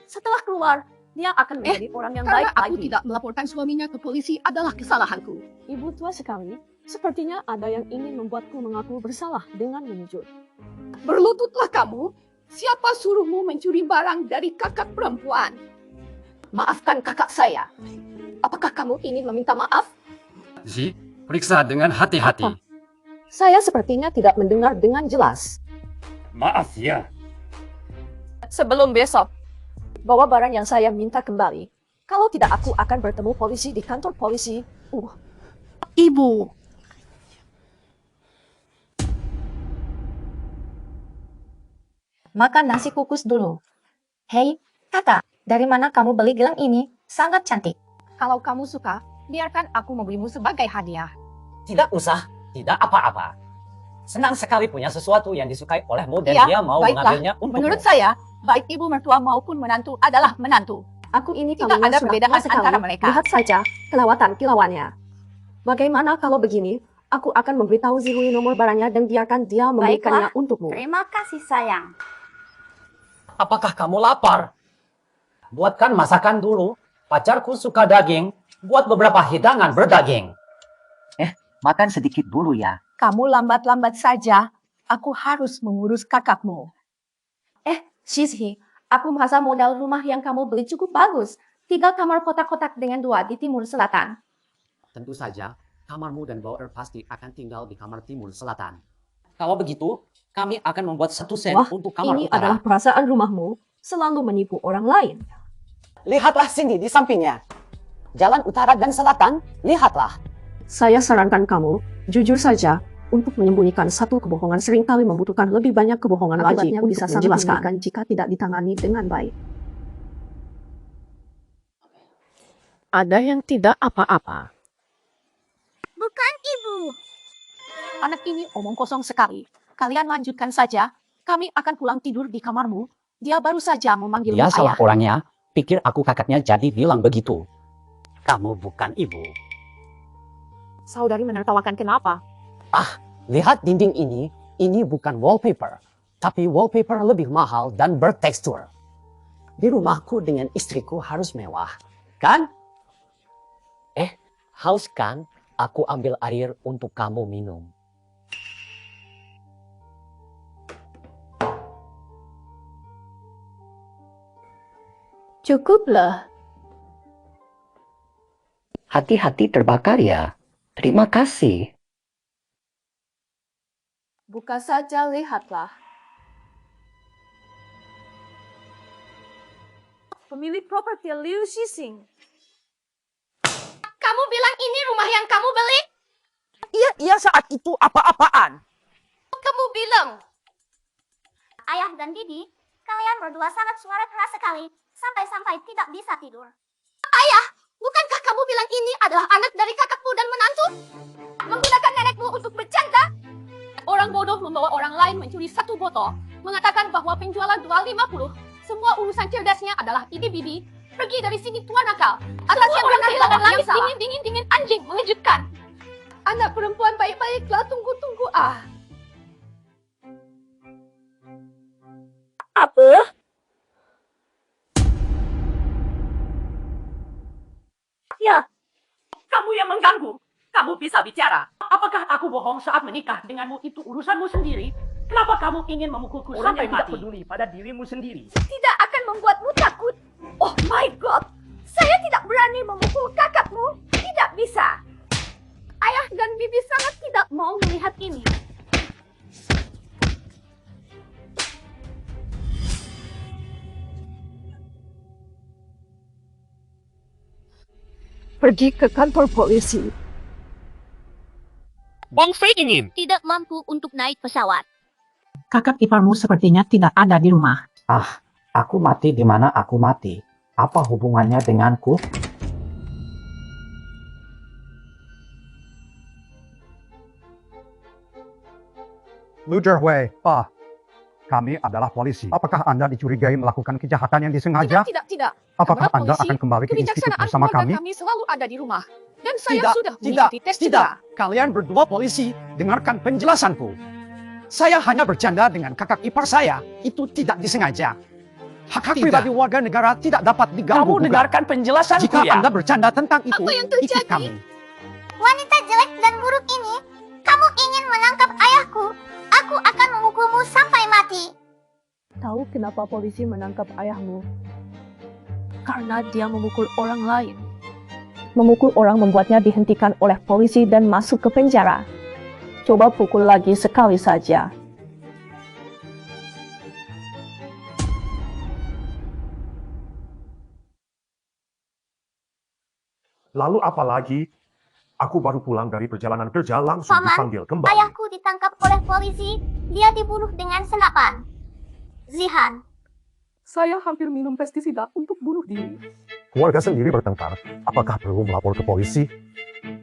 Setelah keluar, dia akan menjadi orang yang Karena baik aku lagi. tidak melaporkan suaminya ke polisi adalah kesalahanku. Ibu tua sekali, sepertinya ada yang ingin membuatku mengaku bersalah dengan menyujud. Berlututlah kamu. Siapa suruhmu mencuri barang dari kakak perempuan? Maafkan kakak saya. Apakah kamu ingin meminta maaf? Zi, periksa dengan hati-hati. Saya sepertinya tidak mendengar dengan jelas. Maaf ya. Sebelum besok, bawa barang yang saya minta kembali. Kalau tidak, aku akan bertemu polisi di kantor polisi. Ibu. Makan nasi kukus dulu. Hei, kakak, dari mana kamu beli gelang ini? Sangat cantik. Kalau kamu suka, biarkan aku memberimu sebagai hadiah. Tidak usah, tidak apa-apa. Senang sekali punya sesuatu yang disukai olehmu dan Ya, dia mau baiklah. mengambilnya untukmu. Menurut saya, baik ibu mertua maupun menantu adalah menantu. Aku ini Tidak kalungnya ada sudah perbedaan tua sekali. antara mereka. Lihat saja kelewatan kilauannya. Bagaimana kalau begini? Aku akan memberitahu Zirui nomor barangnya dan biarkan dia membelikannya untukmu. Terima kasih sayang. Apakah kamu lapar? Buatkan masakan dulu. Pacarku suka daging. Buat beberapa hidangan berdaging. Makan sedikit dulu ya. Kamu lambat-lambat saja. Aku harus mengurus kakakmu. Shizhi, aku merasa modal rumah yang kamu beli cukup bagus. 3 kamar kotak-kotak dengan 2 di timur selatan. Tentu saja, kamarmu dan Bauer pasti akan tinggal di kamar timur selatan. Kalau begitu, kami akan membuat 1 sen Wah, untuk kamar ini utara. adalah perasaan rumahmu. Selalu menipu orang lain. Lihatlah sini di sampingnya. Jalan utara dan selatan, lihatlah. Saya sarankan kamu, jujur saja, untuk menyembunyikan satu kebohongan seringkali membutuhkan lebih banyak kebohongan lagi Akibatnya untuk bisa sangat menjelaskan. mengerikan jika tidak ditangani dengan baik. Ada yang tidak apa-apa. Bukan ibu. Anak ini omong kosong sekali. Kalian lanjutkan saja. Kami akan pulang tidur di kamarmu. Dia baru saja memanggilmu Dia salah ayah. orangnya. Pikir aku kakaknya jadi bilang begitu. Kamu bukan ibu. Saudari menertawakan kenapa? Lihat dinding ini. Ini bukan wallpaper. Tapi wallpaper lebih mahal dan bertekstur. Di rumahku dengan istriku harus mewah. Kan? Haus kan? Aku ambil air untuk kamu minum. Cukuplah. Hati-hati terbakar ya. Terima kasih. Buka saja, lihatlah. Pemilik properti Liu Xixing. Kamu bilang ini rumah yang kamu beli? Iya saat itu apa-apaan. Kamu bilang. Ayah dan Didi, kalian berdua sangat suara keras sekali. Sampai-sampai tidak bisa tidur. Ayah, bukankah kamu bilang ini adalah anak dari kakakmu dan menantu? Menggunakan nenekmu untuk bercanda? Orang bodoh membawa orang lain mencuri 1 botol. Mengatakan bahwa penjualan 250. Semua urusan cerdasnya adalah bibi. Pergi dari sini tua nakal. Atasnya orang kehilangan langit, dingin anjing mengejutkan. Anak perempuan baik-baiklah, tunggu. Apa? Ya, kamu yang mengganggu. Kamu bisa bicara. Apakah aku bohong saat menikah denganmu itu urusanmu sendiri? Kenapa kamu ingin memukulku sampai mati? peduli pada dirimu sendiri. Tidak akan membuatmu takut. Oh my god, saya tidak berani memukul kakakmu. Tidak bisa. Ayah dan bibi sangat tidak mau melihat ini. pergi ke kantor polisi. Bang Fei ingin. Tidak mampu untuk naik pesawat. Kakak iparmu sepertinya tidak ada di rumah. Aku mati di mana aku mati. Apa hubungannya denganku? Luderwei, kami adalah polisi. Apakah Anda dicurigai melakukan kejahatan yang disengaja? Tidak. Apakah Karena Anda polisi, akan kembali ke institut kebijaksanaan bersama keluarga kami? kami selalu ada di rumah. Dan saya Tidak, sudah tidak, mengikuti tes tidak. cedera. Kalian berdua polisi, dengarkan penjelasanku. Saya hanya bercanda dengan kakak ipar saya. Itu tidak disengaja. Hak pribadi warga negara tidak dapat diganggu. Kamu dengarkan penjelasanku Jika ya. Anda bercanda tentang itu, Apa yang ikut terjadi? kami. Wanita jelek dan buruk ini, kamu ingin menangkap ayahku. Aku akan memukulmu sampai mati. Tahu kenapa polisi menangkap ayahmu? Karena dia memukul orang lain. Memukul orang membuatnya dihentikan oleh polisi dan masuk ke penjara. Coba pukul lagi sekali saja. Lalu apa lagi? Aku baru pulang dari perjalanan kerja langsung Paman, dipanggil kembali. ayahku ditangkap oleh polisi. Dia dibunuh dengan senapan. Zihan, Saya hampir minum pestisida untuk bunuh diri. Keluarga sendiri bertengkar. Apakah perlu melapor ke polisi?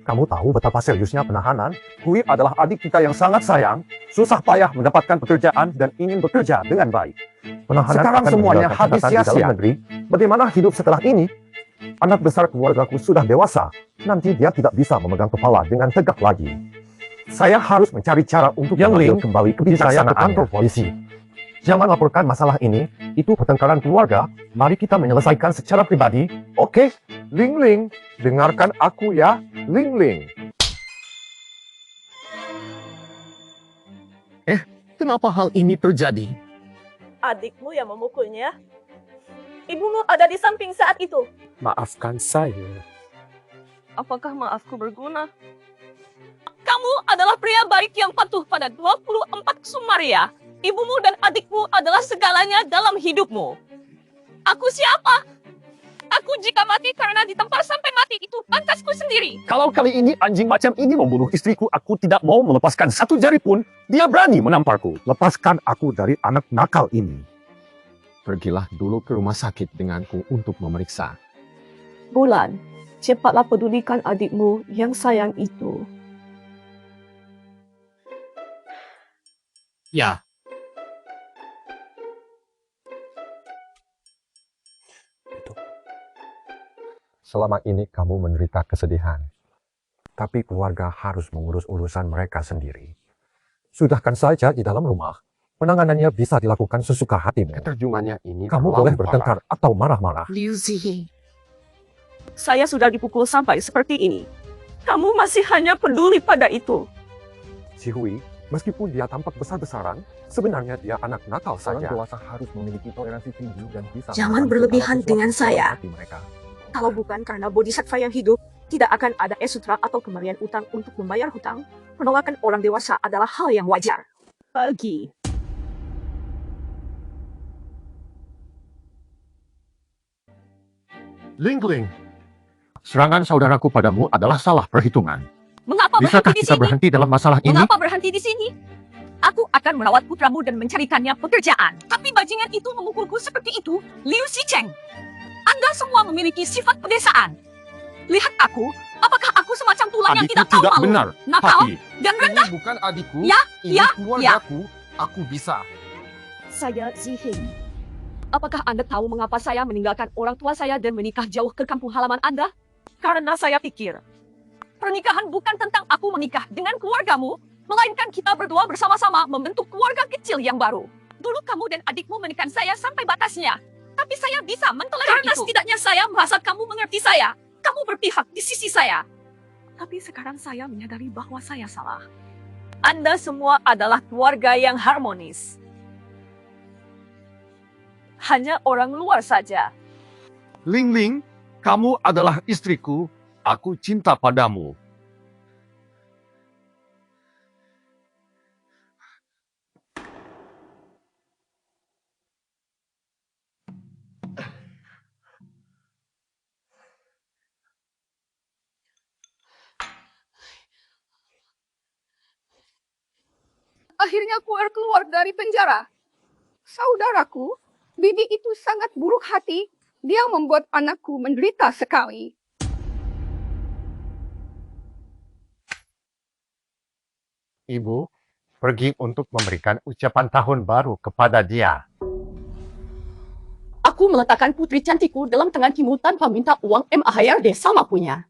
Kamu tahu betapa seriusnya penahanan? Hui adalah adik kita yang sangat sayang, susah payah mendapatkan pekerjaan dan ingin bekerja dengan baik. Penahanan Sekarang akan semuanya meninggalkan habis catatan di dalam sia-sia. negeri. Bagaimana hidup setelah ini? Anak besar keluargaku sudah dewasa. Nanti dia tidak bisa memegang kepala dengan tegak lagi. Saya harus mencari cara untuk mengambil kembali kebijaksanaan ke kantor polisi. Jangan laporkan masalah ini. Itu pertengkaran keluarga. Mari kita menyelesaikan secara pribadi. Oke? Ling Ling, dengarkan aku ya. Ling Ling. Kenapa hal ini terjadi? Adikmu yang memukulnya? Ibumu ada di samping saat itu. Maafkan saya. Apakah maafku berguna? Kamu adalah pria baik yang patuh pada 24 Sumaria. Ibumu dan adikmu adalah segalanya dalam hidupmu. Aku siapa? Aku jika mati karena ditampar sampai mati itu pantasku sendiri. Kalau kali ini anjing macam ini membunuh istriku, aku tidak mau melepaskan satu jari pun. Dia berani menamparku. Lepaskan aku dari anak nakal ini. Pergilah dulu ke rumah sakit denganku untuk memeriksa. Bulan, cepatlah pedulikan adikmu yang sayang itu. Ya. Selama ini kamu menderita kesedihan. Tapi keluarga harus mengurus urusan mereka sendiri. Sudahkan saja di dalam rumah. Penanganannya bisa dilakukan sesuka hatimu. Terjemahannya ini Kamu terlalu boleh parah. bertengkar atau marah-marah. Liu Zihi. Saya sudah dipukul sampai seperti ini. Kamu masih hanya peduli pada itu. Si Hui, meskipun dia tampak besar-besaran, sebenarnya dia anak nakal saja. Orang dewasa harus memiliki toleransi tinggi dan bisa Jangan memahami berlebihan segala dengan sesuatu dalam saya. hati mereka. Kalau bukan karena bodhisattva yang hidup, tidak akan ada esutra atau kembalian utang untuk membayar hutang. Penolakan orang dewasa adalah hal yang wajar. Pergi. Ling Ling, serangan saudaraku padamu adalah salah perhitungan. Mengapa Bisakah berhenti di kita sini? berhenti dalam masalah ini? Mengapa berhenti di sini? Aku akan merawat putramu dan mencarikannya pekerjaan. Tapi bajingan itu memukulku seperti itu, Liu Xicheng. Anda semua memiliki sifat pedesaan. Lihat aku, apakah aku semacam tulang yang Adikku tidak tahu tidak malu, benar, nakal, Hati. dan rendah? Ini bukan adikku, Ya, ini ya, keluargaku. Aku bisa. Saya Zihing. Apakah Anda tahu mengapa saya meninggalkan orang tua saya dan menikah jauh ke kampung halaman Anda? Karena saya pikir, Pernikahan bukan tentang aku menikah dengan keluargamu, melainkan kita berdua bersama-sama membentuk keluarga kecil yang baru. Dulu kamu dan adikmu menekan saya sampai batasnya. Tapi saya bisa mentolerir Karena itu. Setidaknya saya merasa kamu mengerti saya. Kamu berpihak di sisi saya. tapi sekarang saya menyadari bahwa saya salah. Anda semua adalah keluarga yang harmonis. Hanya orang luar saja. Ling Ling, kamu adalah istriku. Aku cinta padamu. akhirnya keluar dari penjara. Saudaraku, bibi itu sangat buruk hati. Dia membuat anakku menderita sekali. Ibu pergi untuk memberikan ucapan tahun baru kepada dia. Aku meletakkan putri cantikku dalam tanganmu tanpa minta uang MHRD sama punya.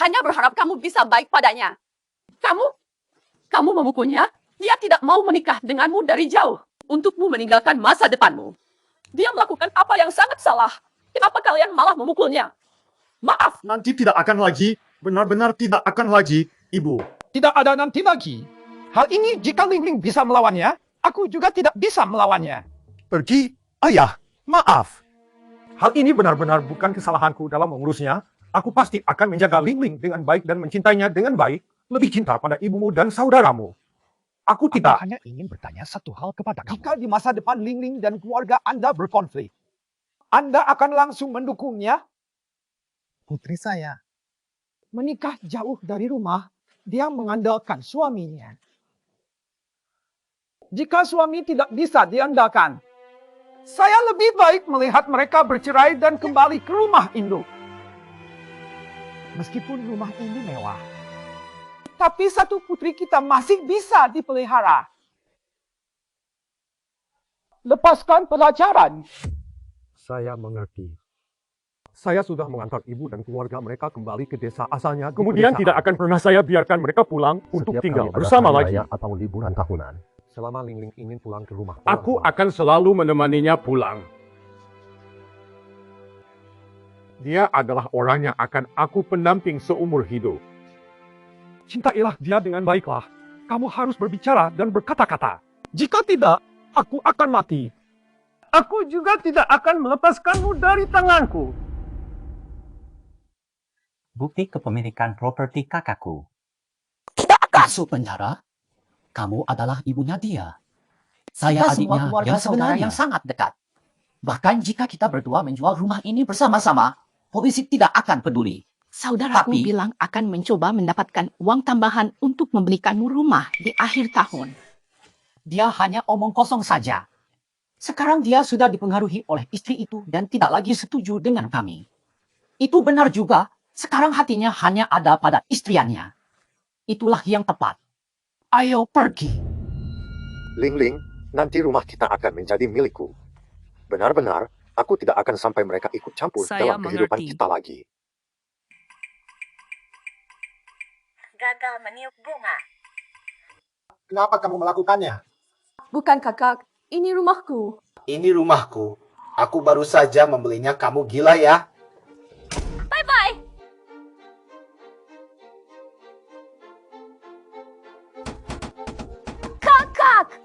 Hanya berharap kamu bisa baik padanya. Kamu memukulnya. Dia tidak mau menikah denganmu dari jauh untukmu meninggalkan masa depanmu. Dia melakukan apa yang sangat salah. Kenapa kalian malah memukulnya? Maaf. Nanti tidak akan lagi, benar-benar tidak akan lagi, Ibu. Tidak ada nanti lagi. Hal ini jika Ling Ling bisa melawannya, aku juga tidak bisa melawannya. Pergi, ayah. Maaf. Hal ini benar-benar bukan kesalahanku dalam mengurusnya. Aku pasti akan menjaga Ling Ling dengan baik dan mencintainya dengan baik. Lebih cinta pada ibumu dan saudaramu. Aku tidak. Hanya ingin bertanya satu hal kepada kamu. Jika di masa depan Ling Ling dan keluarga Anda berkonflik, Anda akan langsung mendukungnya? Putri saya menikah jauh dari rumah, dia mengandalkan suaminya. Jika suami tidak bisa diandalkan, saya lebih baik melihat mereka bercerai dan kembali ke rumah induk. Meskipun rumah ini mewah, tapi satu putri kita masih bisa dipelihara. Lepaskan pelajaran. Saya mengerti. Saya sudah mengantar ibu dan keluarga mereka kembali ke desa asalnya. Kemudian tidak akan pernah saya biarkan mereka pulang untuk tinggal bersama lagi. Atau liburan tahunan. Selama Ling Ling ingin pulang ke rumah. Aku akan selalu menemaninya pulang. Dia adalah orang yang akan aku pendamping seumur hidup. Cintailah dia dengan baiklah. Kamu harus berbicara dan berkata-kata. Jika tidak, aku akan mati. Aku juga tidak akan melepaskanmu dari tanganku. Bukti kepemilikan properti kakakku. Kasu penjara? Kamu adalah ibunya dia. Saya Kita adiknya semua keluarga yang sebenarnya saudara yang sangat dekat. Bahkan jika kita berdua menjual rumah ini bersama-sama, polisi tidak akan peduli. Saudaraku Tapi- bilang akan mencoba mendapatkan uang tambahan untuk membelikanmu rumah di akhir tahun. Dia hanya omong kosong saja. Sekarang dia sudah dipengaruhi oleh istri itu dan tidak lagi setuju dengan kami. Itu benar juga, sekarang hatinya hanya ada pada istriannya. Itulah yang tepat. Ayo pergi. Ling Ling, nanti rumah kita akan menjadi milikku. Benar-benar, aku tidak akan sampai mereka ikut campur Saya dalam kehidupan mengerti. kita lagi. Gagal meniup bunga. Kenapa kamu melakukannya? Bukan kakak, ini rumahku. Ini rumahku. Aku baru saja membelinya. Kamu gila ya? Bye-bye. Kakak!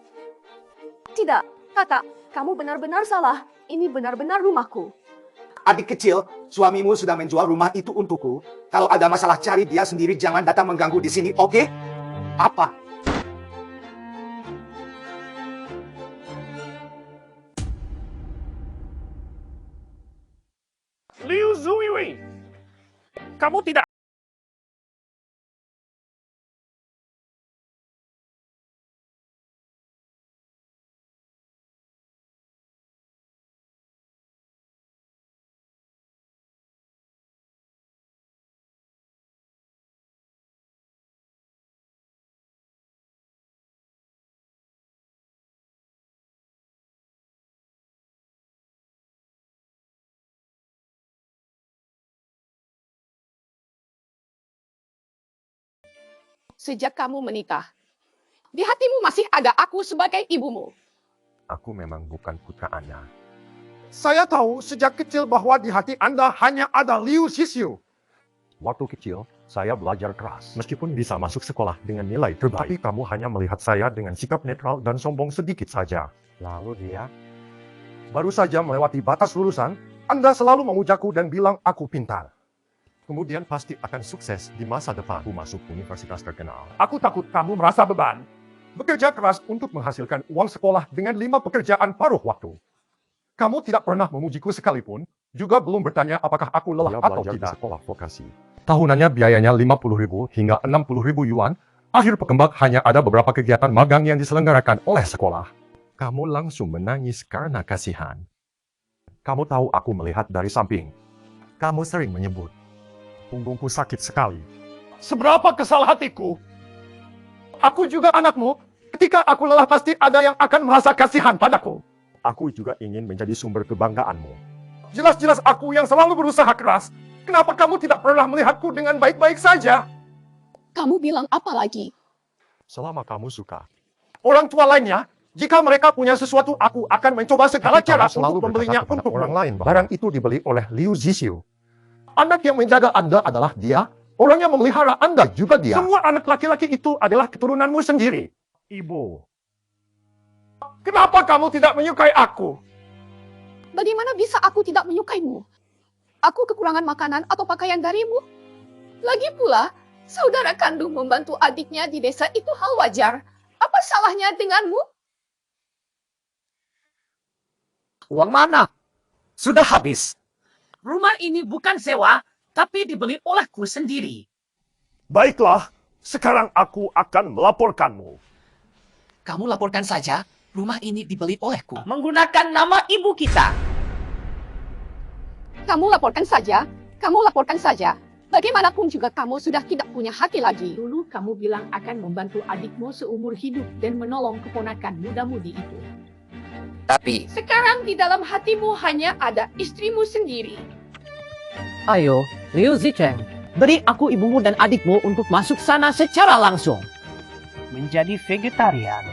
Tidak, kakak, kamu benar-benar salah. Ini benar-benar rumahku. Adik kecil, suamimu sudah menjual rumah itu untukku. Kalau ada masalah cari dia sendiri, jangan datang mengganggu di sini, oke? Apa? Liu Zuiwei, kamu tidak Sejak kamu menikah, di hatimu masih ada aku sebagai ibumu. Aku memang bukan putra Anda. Saya tahu sejak kecil bahwa di hati Anda hanya ada Liu Xixu. Waktu kecil, saya belajar keras. Meskipun bisa masuk sekolah dengan nilai terbaik. Tapi kamu hanya melihat saya dengan sikap netral dan sombong sedikit saja. Lalu dia baru saja melewati batas lulusan, Anda selalu memujaku dan bilang aku pintar. Kemudian pasti akan sukses di masa depan. Aku masuk universitas terkenal. Aku takut kamu merasa beban. Bekerja keras untuk menghasilkan uang sekolah dengan 5 pekerjaan paruh waktu. Kamu tidak pernah memujiku sekalipun, juga belum bertanya apakah aku lelah atau tidak. Sekolah vokasi. Tahunannya biayanya 50.000 hingga 60.000 yuan. Akhir pekan hanya ada beberapa kegiatan magang yang diselenggarakan oleh sekolah. Kamu langsung menangis karena kasihan. Kamu tahu aku melihat dari samping. Kamu sering menyebut, punggungku sakit sekali. Seberapa kesal hatiku. Aku juga anakmu. Ketika aku lelah pasti ada yang akan merasa kasihan padaku. Aku juga ingin menjadi sumber kebanggaanmu. Jelas-jelas aku yang selalu berusaha keras. Kenapa kamu tidak pernah melihatku dengan baik-baik saja? Kamu bilang apa lagi? Selama kamu suka. Orang tua lainnya, jika mereka punya sesuatu, aku akan mencoba segala Tapi cara kamu selalu untuk membelinya berkata kepada untuk orang lain bahwa barang itu dibeli oleh Liu Zixu. Anak yang menjaga Anda adalah dia. Orang yang memelihara Anda juga dia. Semua anak laki-laki itu adalah keturunanmu sendiri. Ibu. Kenapa kamu tidak menyukai aku? Bagaimana bisa aku tidak menyukaimu? Aku kekurangan makanan atau pakaian darimu? Lagi pula, saudara kandung membantu adiknya di desa itu hal wajar. Apa salahnya denganmu? Uang mana? Sudah habis. Rumah ini bukan sewa, tapi dibeli olehku sendiri. Baiklah, sekarang aku akan melaporkanmu. Kamu laporkan saja, rumah ini dibeli olehku. Menggunakan nama ibu kita. Kamu laporkan saja. Kamu laporkan saja. Bagaimanapun juga kamu sudah tidak punya hati lagi. Dulu kamu bilang akan membantu adikmu seumur hidup dan menolong keponakan muda-mudi itu. Tapi Sekarang di dalam hatimu hanya ada istrimu sendiri. ayo, Liu Zicheng, beri aku ibumu dan adikmu untuk masuk sana secara langsung. Menjadi vegetarian.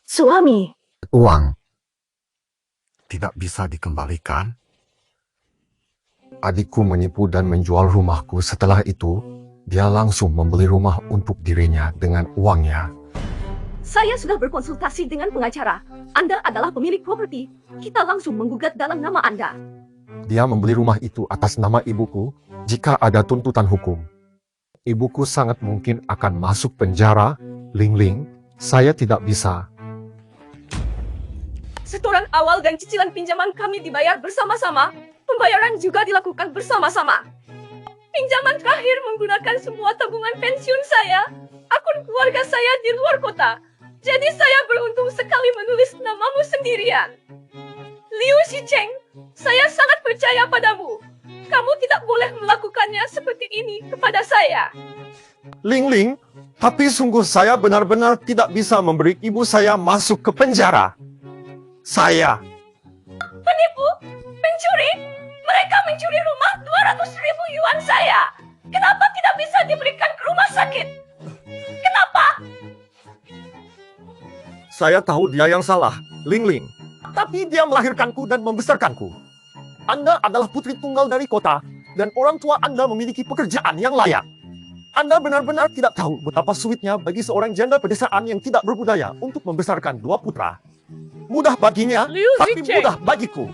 Suami, Uang tidak bisa dikembalikan. Adikku menipu dan menjual rumahku. Setelah itu, dia langsung membeli rumah untuk dirinya dengan uangnya. saya sudah berkonsultasi dengan pengacara. Anda adalah pemilik properti. Kita langsung menggugat dalam nama Anda. Dia membeli rumah itu atas nama ibuku. Jika ada tuntutan hukum, ibuku sangat mungkin akan masuk penjara. Ling Ling, saya tidak bisa. Setoran awal dan cicilan pinjaman kami dibayar bersama-sama. Pembayaran juga dilakukan bersama-sama. Pinjaman terakhir menggunakan semua tabungan pensiun saya. Akun keluarga saya di luar kota. Jadi saya beruntung sekali menulis namamu sendirian. Liu Zicheng, saya sangat percaya padamu. Kamu tidak boleh melakukannya seperti ini kepada saya. Ling Ling, tapi sungguh saya benar-benar tidak bisa memberi ibu saya masuk ke penjara. Saya Penipu, pencuri, mereka mencuri rumah 200.000 yuan saya. Kenapa tidak bisa diberikan ke rumah sakit? Kenapa? Saya tahu dia yang salah, Ling Ling. Tapi dia melahirkanku dan membesarkanku. Anda adalah putri tunggal dari kota, dan orang tua Anda memiliki pekerjaan yang layak. Anda benar-benar tidak tahu betapa sulitnya bagi seorang janda pedesaan yang tidak berbudaya untuk membesarkan 2 putra. Mudah baginya, tapi mudah bagiku.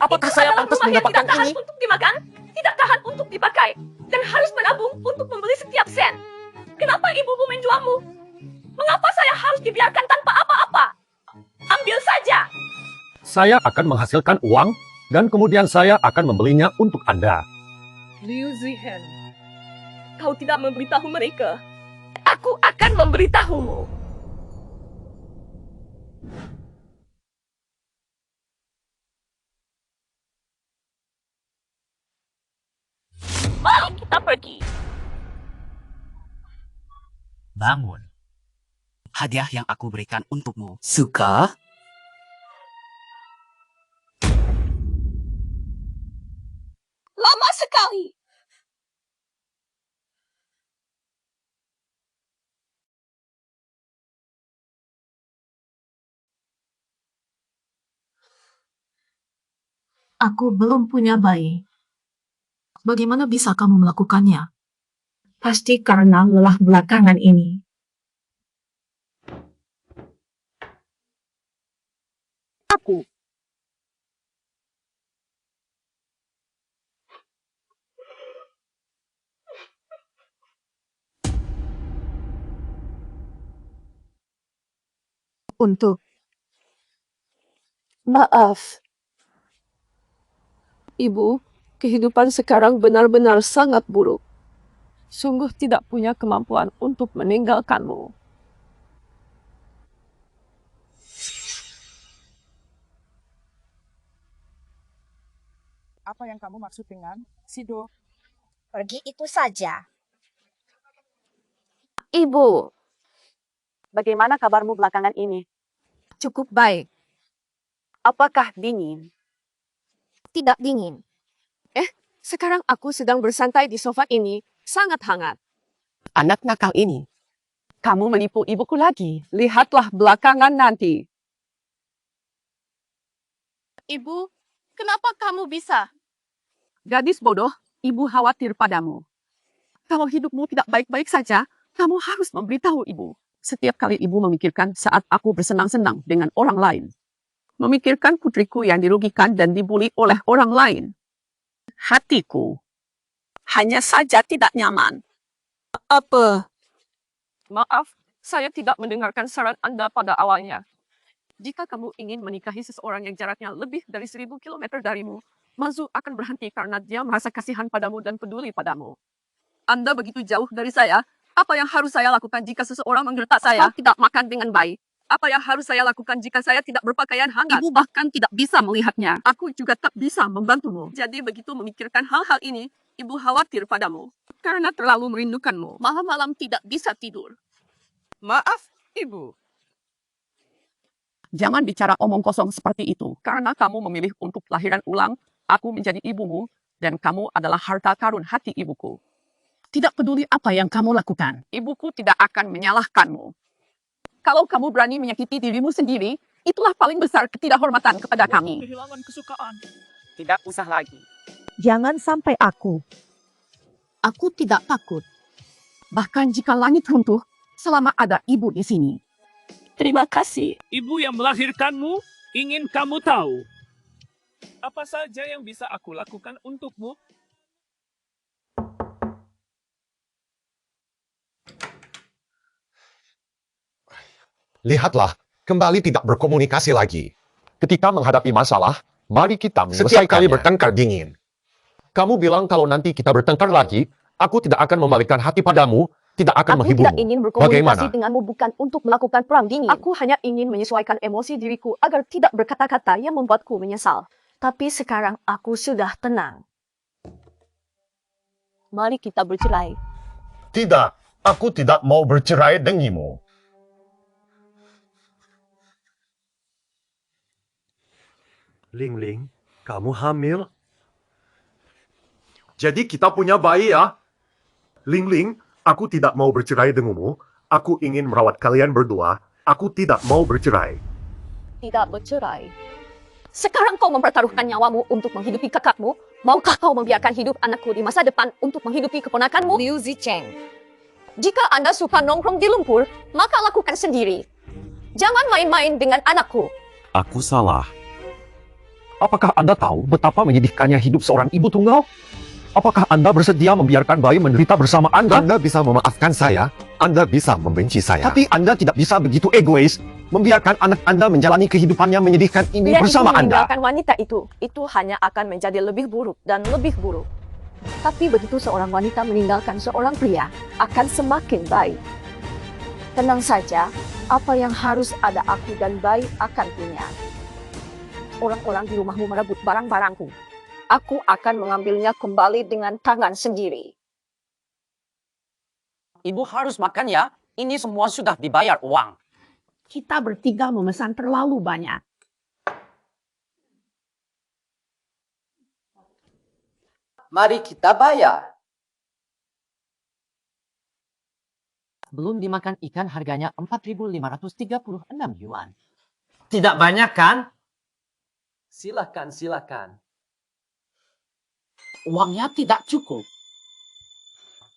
Apakah saya pantas mendapatkan tidak tahan ini? untuk dimakan, tidak tahan untuk dipakai, dan harus menabung untuk membeli setiap sen. Kenapa ibumu menjualmu? Mengapa saya harus dibiarkan tanpa apa-apa? Ambil saja. Saya akan menghasilkan uang, dan kemudian saya akan membelinya untuk Anda. Liu Zihen, kau tidak memberitahu mereka. Aku akan memberitahumu. Mari kita pergi. Bangun. Hadiah yang aku berikan untukmu. Suka? Lama sekali. Aku belum punya bayi. Bagaimana bisa kamu melakukannya? Pasti karena lelah belakangan ini. Aku. Untuk Maaf. Ibu, Kehidupan sekarang benar-benar sangat buruk. Sungguh tidak punya kemampuan untuk meninggalkanmu. Apa yang kamu maksud dengan Sido? Pergi itu saja. Ibu, bagaimana kabarmu belakangan ini? Cukup baik. Apakah dingin? Tidak dingin. Sekarang aku sedang bersantai di sofa ini, sangat hangat. Anak nakal ini. Kamu menipu ibuku lagi. Lihatlah belakangan nanti. Ibu, kenapa kamu bisa? Gadis bodoh, ibu khawatir padamu. Kalau hidupmu tidak baik-baik saja, kamu harus memberitahu ibu. Setiap kali ibu memikirkan saat aku bersenang-senang dengan orang lain. Memikirkan putriku yang dirugikan dan dibuli oleh orang lain. Hatiku hanya saja tidak nyaman. Apa? Maaf, saya tidak mendengarkan saran Anda pada awalnya. Jika kamu ingin menikahi seseorang yang jaraknya lebih dari 1000 kilometer darimu, Mazu akan berhenti karena dia merasa kasihan padamu dan peduli padamu. Anda begitu jauh dari saya, apa yang harus saya lakukan jika seseorang menggertak saya tidak makan dengan baik? Apa yang harus saya lakukan jika saya tidak berpakaian hangat? Ibu bahkan tidak bisa melihatnya. Aku juga tak bisa membantumu. Jadi begitu memikirkan hal-hal ini, ibu khawatir padamu. Karena terlalu merindukanmu. Malam-malam tidak bisa tidur. Maaf, ibu. Jangan bicara omong kosong seperti itu. Karena kamu memilih untuk lahiran ulang, aku menjadi ibumu, dan kamu adalah harta karun hati ibuku. Tidak peduli apa yang kamu lakukan, ibuku tidak akan menyalahkanmu. Kalau kamu berani menyakiti dirimu sendiri, itulah paling besar ketidakhormatan kepada kami. Kehilangan kesukaan. Tidak usah lagi. Jangan sampai aku. Aku tidak takut. Bahkan jika langit runtuh, selama ada ibu di sini. Terima kasih. Ibu yang melahirkanmu ingin kamu tahu. Apa saja yang bisa aku lakukan untukmu? Lihatlah, kembali tidak berkomunikasi lagi. Ketika menghadapi masalah, mari kita menyelesaikannya. Setiap kali bertengkar dingin. Kamu bilang kalau nanti kita bertengkar lagi, aku tidak akan membalikkan hati padamu, tidak akan menghiburmu. Aku tidak ingin berkomunikasi Bagaimana? denganmu bukan untuk melakukan perang dingin. Aku hanya ingin menyesuaikan emosi diriku agar tidak berkata-kata yang membuatku menyesal. Tapi sekarang aku sudah tenang. Mari kita bercerai. Tidak, aku tidak mau bercerai denganmu. Ling Ling, kamu hamil? Jadi kita punya bayi ya? Ling Ling, aku tidak mau bercerai denganmu. Aku ingin merawat kalian berdua. Aku tidak mau bercerai. Tidak bercerai. Sekarang kau mempertaruhkan nyawamu untuk menghidupi kakakmu. Maukah kau membiarkan hidup anakku di masa depan untuk menghidupi keponakanmu? Liu Zicheng. Jika Anda suka nongkrong di lumpur, maka lakukan sendiri. Jangan main-main dengan anakku. Aku salah. Apakah Anda tahu betapa menyedihkannya hidup seorang ibu tunggal? Apakah Anda bersedia membiarkan bayi menderita bersama Anda? Anda bisa memaafkan saya, Anda bisa membenci saya. Tapi Anda tidak bisa begitu egois, membiarkan anak Anda menjalani kehidupannya menyedihkan ini Dia bersama itu Anda. meninggalkan wanita itu hanya akan menjadi lebih buruk dan lebih buruk. Tapi begitu seorang wanita meninggalkan seorang pria, akan semakin baik. Tenang saja, apa yang harus ada aku dan bayi akan punya. Orang-orang di rumahmu merebut barang-barangku. Aku akan mengambilnya kembali dengan tangan sendiri. Ibu harus makan ya. Ini semua sudah dibayar uang. Kita bertiga memesan terlalu banyak. Mari kita bayar. Belum dimakan ikan harganya 4.536 yuan. Tidak banyak kan? Silakan, silakan. Uangnya tidak cukup.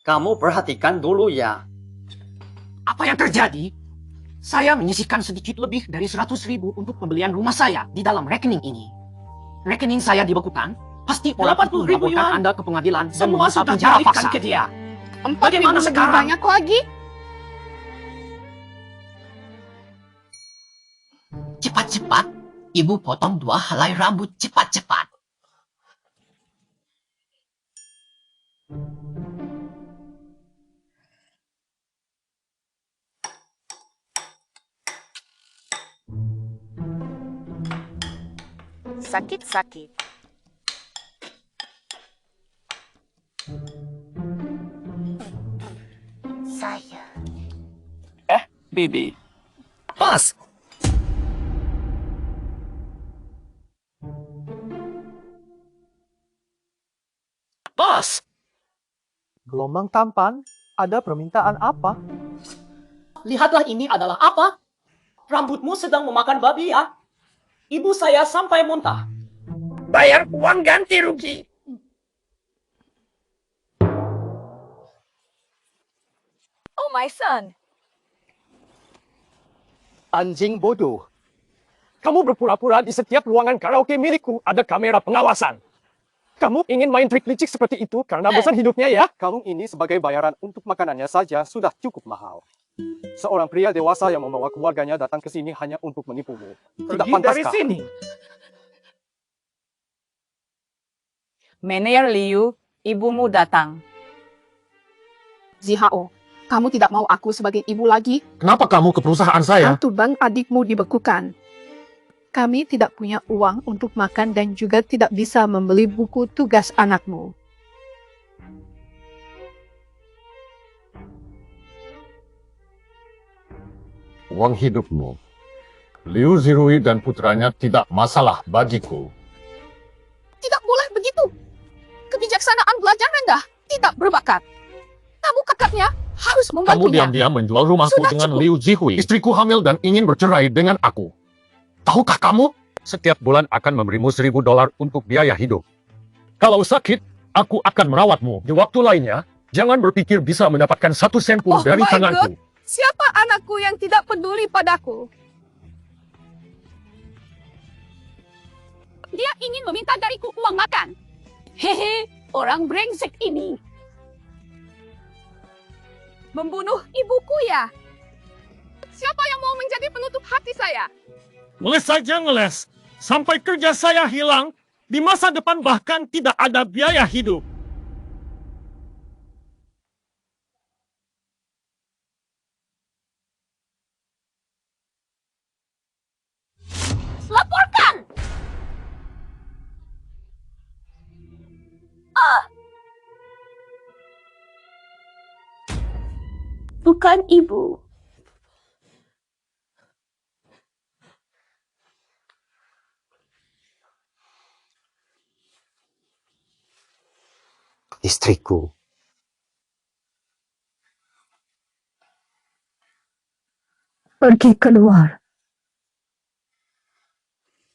Kamu perhatikan dulu ya. Apa yang terjadi? Saya menyisihkan sedikit lebih dari 100.000 untuk pembelian rumah saya di dalam rekening ini. Rekening saya dibekukan. Pasti orang itu 80.000 melaporkan yuan. Anda ke pengadilan dan Semua meminta sudah penjara dialihkan paksa. ke dia. Bagaimana sekarang? Banyak lagi? Cepat-cepat. Ibu potong 2 helai rambut cepat-cepat. sakit-sakit. Saya. Bibi. Pas! Pas! Gelombang tampan, ada permintaan apa? Lihatlah ini adalah apa? Rambutmu sedang memakan babi ya? Ibu saya sampai muntah. Bayar uang ganti rugi. Oh my son. Anjing bodoh. Kamu berpura-pura di setiap ruangan karaoke milikku ada kamera pengawasan. Kamu ingin main trik licik seperti itu karena bosan hidupnya ya? Kalung ini sebagai bayaran untuk makanannya saja sudah cukup mahal. Seorang pria dewasa yang membawa keluarganya datang ke sini hanya untuk menipumu. Tidak Pergi pantas dari kah? sini. Meneer Liu, ibumu datang. Zihao, kamu tidak mau aku sebagai ibu lagi? Kenapa kamu ke perusahaan saya? Kartu bank adikmu dibekukan. Kami tidak punya uang untuk makan dan juga tidak bisa membeli buku tugas anakmu. Uang hidupmu. Liu Zirui dan putranya tidak masalah bagiku. Tidak boleh begitu. Kebijaksanaan belajar rendah, tidak berbakat. Kamu kakaknya harus Kamu membantunya. diam-diam menjual rumahku Sudah dengan cukup. Liu Zihui. Istriku hamil dan ingin bercerai dengan aku. Tahukah kamu? Setiap bulan akan memberimu $1.000 untuk biaya hidup. Kalau sakit, aku akan merawatmu. Di waktu lainnya, jangan berpikir bisa mendapatkan 1 sen pun dari my tanganku. God, siapa anakku yang tidak peduli padaku? Dia ingin meminta dariku uang makan. Hehe, orang brengsek ini. Membunuh ibuku ya? Siapa yang mau menjadi penutup hati saya? Ngeles saja ngeles. Sampai kerja saya hilang, di masa depan bahkan tidak ada biaya hidup. Laporkan! Bukan ibu. Istriku. Pergi keluar.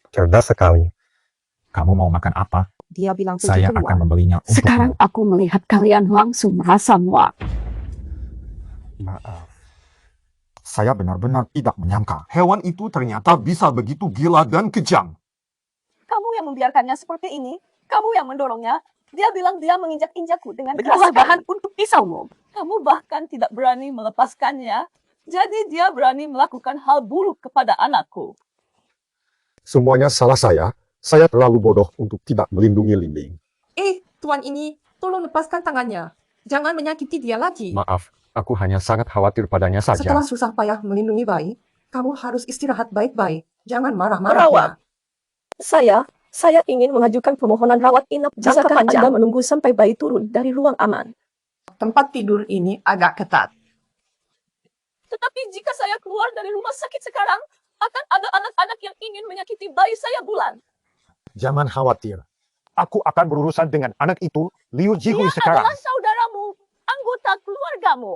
Cerdas sekali. Kamu mau makan apa? Dia bilang pergi Saya keluar. akan membelinya untukmu. Sekarang aku melihat kalian langsung merasa muak. Maaf. Saya benar-benar tidak menyangka. Hewan itu ternyata bisa begitu gila dan kejam. Kamu yang membiarkannya seperti ini. Kamu yang mendorongnya. Dia bilang dia menginjak-injakku dengan Begitulah keras bahan untuk pisaumu. Kamu bahkan tidak berani melepaskannya. Jadi dia berani melakukan hal buruk kepada anakku. Semuanya salah saya. Saya terlalu bodoh untuk tidak melindungi Linding. Tuan ini, tolong lepaskan tangannya. Jangan menyakiti dia lagi. Maaf, aku hanya sangat khawatir padanya saja. Setelah susah payah melindungi bayi, kamu harus istirahat baik-baik. Jangan marah-marah. Merawat. Saya ingin mengajukan permohonan rawat inap jangka panjang. Anda menunggu sampai bayi turun dari ruang aman. Tempat tidur ini agak ketat. Tetapi jika saya keluar dari rumah sakit sekarang, akan ada anak-anak yang ingin menyakiti bayi saya Bulan. Jangan khawatir. Aku akan berurusan dengan anak itu, Liu Jihui Dia sekarang. adalah saudaramu, anggota keluargamu.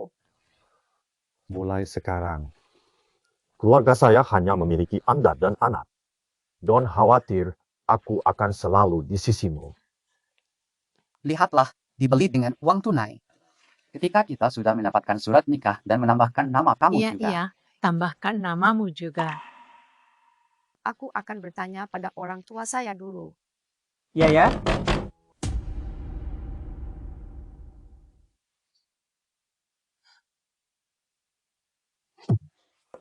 Mulai sekarang, keluarga saya hanya memiliki Anda dan anak. Don't khawatir, aku akan selalu di sisimu. Lihatlah, dibeli dengan uang tunai. Ketika kita sudah mendapatkan surat nikah dan menambahkan nama kamu juga. Iya, tambahkan namamu juga. Aku akan bertanya pada orang tua saya dulu. Ya ya.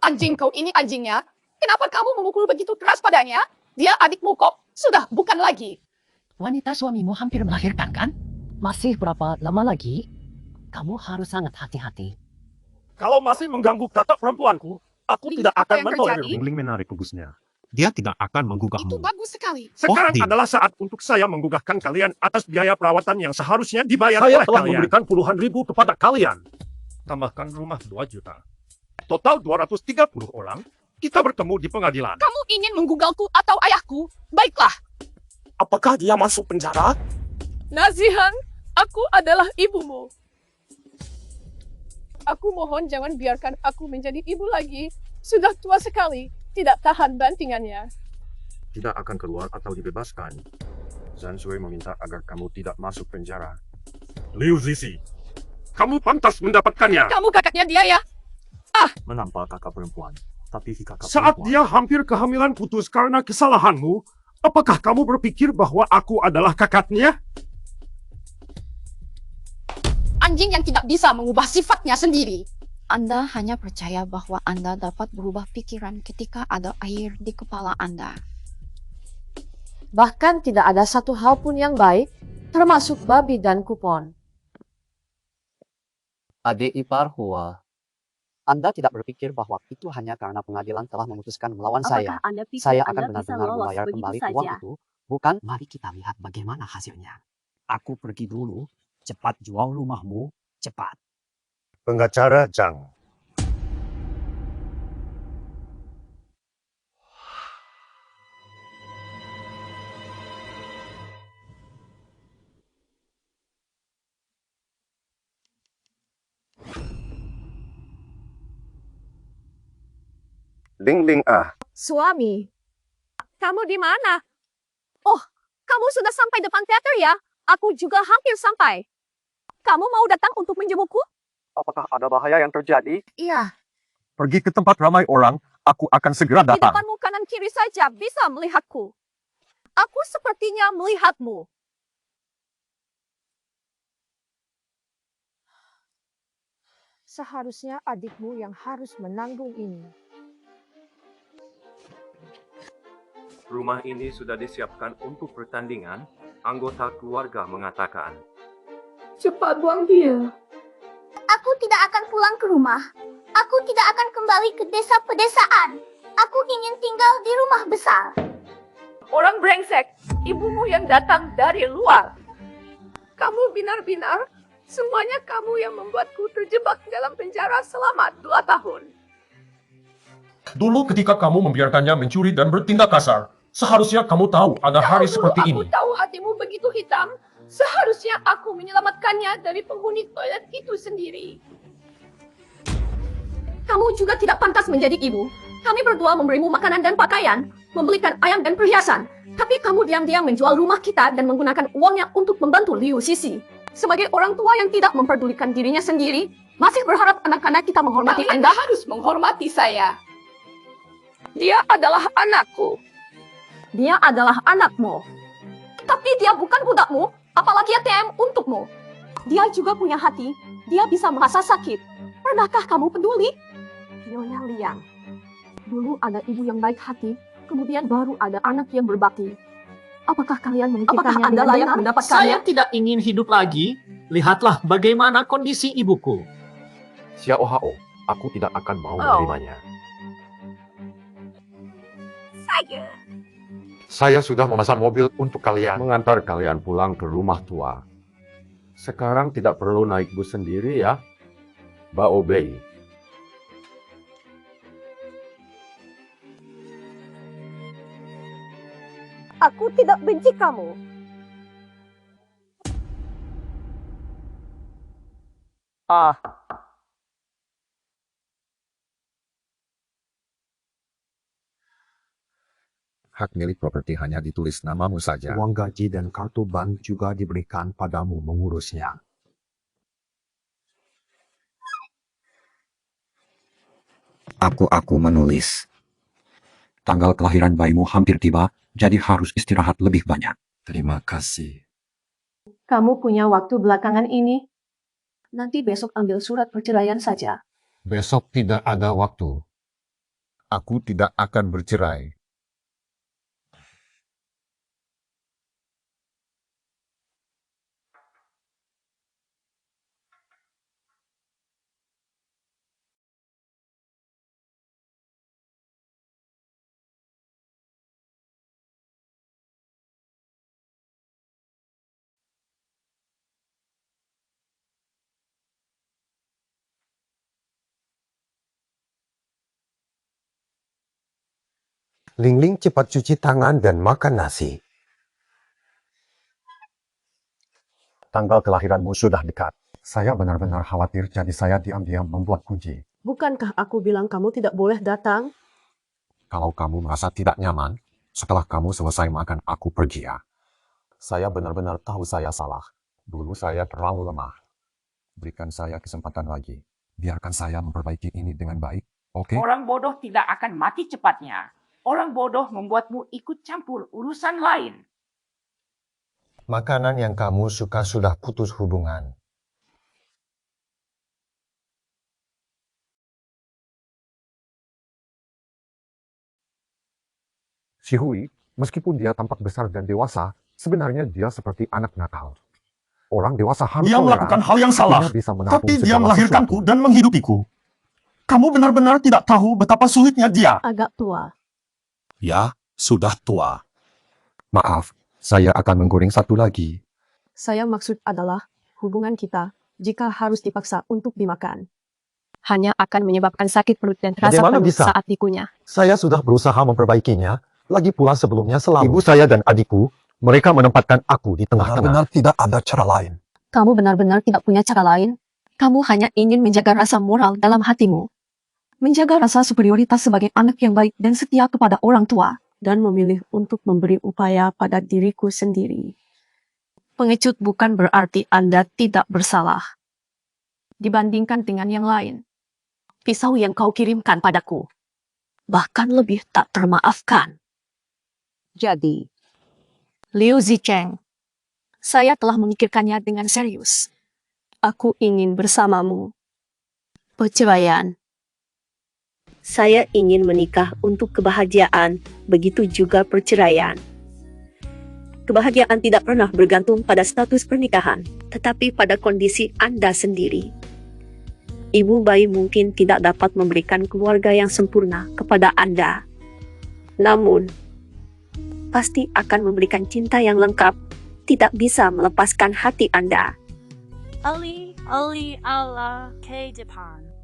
Anjing kau ini anjingnya. Kenapa kamu memukul begitu keras padanya? Dia adikmu kok. Sudah bukan lagi. Wanita suamimu hampir melahirkan kan? Masih berapa lama lagi? Kamu harus sangat hati-hati. Kalau masih mengganggu kata perempuanku, aku tidak akan yang mentolerir. terjadi? Lingling menarik kubusnya. dia tidak akan menggugahmu. Bagus sekali. Sekarang Oh, adalah saat untuk saya menggugahkan kalian atas biaya perawatan yang seharusnya dibayar Saya oleh telah kalian. memberikan puluhan ribu kepada kalian. Tambahkan rumah 2 juta. Total 230 orang. Kita bertemu di pengadilan. Kamu ingin menggugalku atau ayahku? Baiklah. Apakah dia masuk penjara? Nazihan, aku adalah ibumu. Aku mohon jangan biarkan aku menjadi ibu lagi. Sudah tua sekali, tidak tahan bantingannya. Tidak akan keluar atau dibebaskan. Zhan Shui meminta agar kamu tidak masuk penjara. Liu Zizi, kamu pantas mendapatkannya. Kamu kakaknya dia ya? Menampar kakak perempuan. Tapi si kakak Saat dia hampir kehamilan putus karena kesalahanmu, apakah kamu berpikir bahwa aku adalah kakaknya? Anjing yang tidak bisa mengubah sifatnya sendiri. Anda hanya percaya bahwa Anda dapat berubah pikiran ketika ada air di kepala Anda. Bahkan tidak ada satu hal pun yang baik, termasuk babi dan kupon. Adik ipar Hua, Anda tidak berpikir bahwa itu hanya karena pengadilan telah memutuskan melawan saya. Apakah Anda pikir Saya Anda akan bisa benar-benar lolos membayar begitu kembali saja? uang itu. Bukan, mari kita lihat bagaimana hasilnya. Aku pergi dulu, cepat jual rumahmu, cepat. Pengacara Zhang. Ling Ling Ah. Suami, kamu di mana? Oh, kamu sudah sampai depan teater ya? Aku juga hampir sampai. Kamu mau datang untuk menjemputku? Apakah ada bahaya yang terjadi? Iya. Pergi ke tempat ramai orang, aku akan segera Di datang. depanmu kanan kiri saja bisa melihatku. Aku sepertinya melihatmu. Seharusnya adikmu yang harus menanggung ini. Rumah ini sudah disiapkan untuk pertandingan, anggota keluarga mengatakan. Cepat buang dia. Aku tidak akan pulang ke rumah. Aku tidak akan kembali ke desa pedesaan. Aku ingin tinggal di rumah besar. Orang brengsek, ibumu yang datang dari luar. Kamu benar-benar, semuanya kamu yang membuatku terjebak dalam penjara selama 2 tahun. Dulu ketika kamu membiarkannya mencuri dan bertindak kasar, seharusnya kamu tahu ada hari seperti Aku ini. tahu hatimu begitu hitam. Seharusnya aku menyelamatkannya dari penghuni toilet itu sendiri. Kamu juga tidak pantas menjadi ibu. Kami berdua memberimu makanan dan pakaian, membelikan ayam dan perhiasan. Tapi kamu diam-diam menjual rumah kita dan menggunakan uangnya untuk membantu Liu Sisi. Sebagai orang tua yang tidak memperdulikan dirinya sendiri, masih berharap anak-anak kita menghormati Kalian Anda? harus menghormati saya. Dia adalah anakku. Dia adalah anakmu. Tapi dia bukan budakmu, apalagi ATM untukmu. Dia juga punya hati, dia bisa merasa sakit. Pernahkah kamu peduli? Nyonya Liang, dulu ada ibu yang baik hati, kemudian baru ada anak yang berbakti. Apakah kalian memikirkannya Anda dengan layak benar? mendapatkannya? Saya tidak ingin hidup lagi. Lihatlah bagaimana kondisi ibuku. Xiao Hao, aku tidak akan mau Oh. menerimanya. Saya sudah memesan mobil untuk kalian. Mengantar kalian pulang ke rumah tua. Sekarang tidak perlu naik bus sendiri ya, Mbak Obey. Aku tidak benci kamu. Hak milik properti hanya ditulis namamu saja. Uang gaji dan kartu bank juga diberikan padamu mengurusnya. Aku menulis. Tanggal kelahiran bayimu hampir tiba, jadi harus istirahat lebih banyak. Terima kasih. Kamu punya waktu belakangan ini? Nanti besok ambil surat perceraian saja. Besok tidak ada waktu. Aku tidak akan bercerai. Ling Ling, cepat cuci tangan dan makan nasi. Tanggal kelahiranmu sudah dekat. Saya benar-benar khawatir, jadi saya diam-diam membuat kunci. Bukankah aku bilang kamu tidak boleh datang? Kalau kamu merasa tidak nyaman, setelah kamu selesai makan, aku pergi ya. Saya benar-benar tahu saya salah. Dulu saya terlalu lemah. Berikan saya kesempatan lagi. Biarkan saya memperbaiki ini dengan baik, oke? Orang bodoh tidak akan mati cepatnya. Orang bodoh membuatmu ikut campur urusan lain. Makanan yang kamu suka sudah putus hubungan. Si Hui, meskipun dia tampak besar dan dewasa, sebenarnya dia seperti anak nakal. Orang dewasa harus Dia melakukan hal yang salah, tapi dia melahirkanku dan menghidupiku. Kamu benar-benar tidak tahu betapa sulitnya dia. Agak tua. Ya, sudah tua. Maaf, saya akan menggoreng satu lagi. Saya maksud adalah hubungan kita jika harus dipaksa untuk dimakan. Hanya akan menyebabkan sakit perut dan rasa Bagaimana penuh bisa? saat dikunyah. Saya sudah berusaha memperbaikinya. Lagi pula sebelumnya selalu. Ibu saya dan adikku, mereka menempatkan aku di tengah-tengah. Benar-benar tidak ada cara lain. Kamu benar-benar tidak punya cara lain. Kamu hanya ingin menjaga rasa moral dalam hatimu. Menjaga rasa superioritas sebagai anak yang baik dan setia kepada orang tua. Dan memilih untuk memberi upaya pada diriku sendiri. Pengecut bukan berarti Anda tidak bersalah. Dibandingkan dengan yang lain. Pisau yang kau kirimkan padaku. Bahkan lebih tak termaafkan. Jadi, Liu Zicheng, saya telah memikirkannya dengan serius. Aku ingin bersamamu. Perceraian. Saya ingin menikah untuk kebahagiaan, begitu juga perceraian. Kebahagiaan tidak pernah bergantung pada status pernikahan, tetapi pada kondisi Anda sendiri. Ibu bayi mungkin tidak dapat memberikan keluarga yang sempurna kepada Anda. Namun, pasti akan memberikan cinta yang lengkap, tidak bisa melepaskan hati Anda. Ali Allah K. Depan.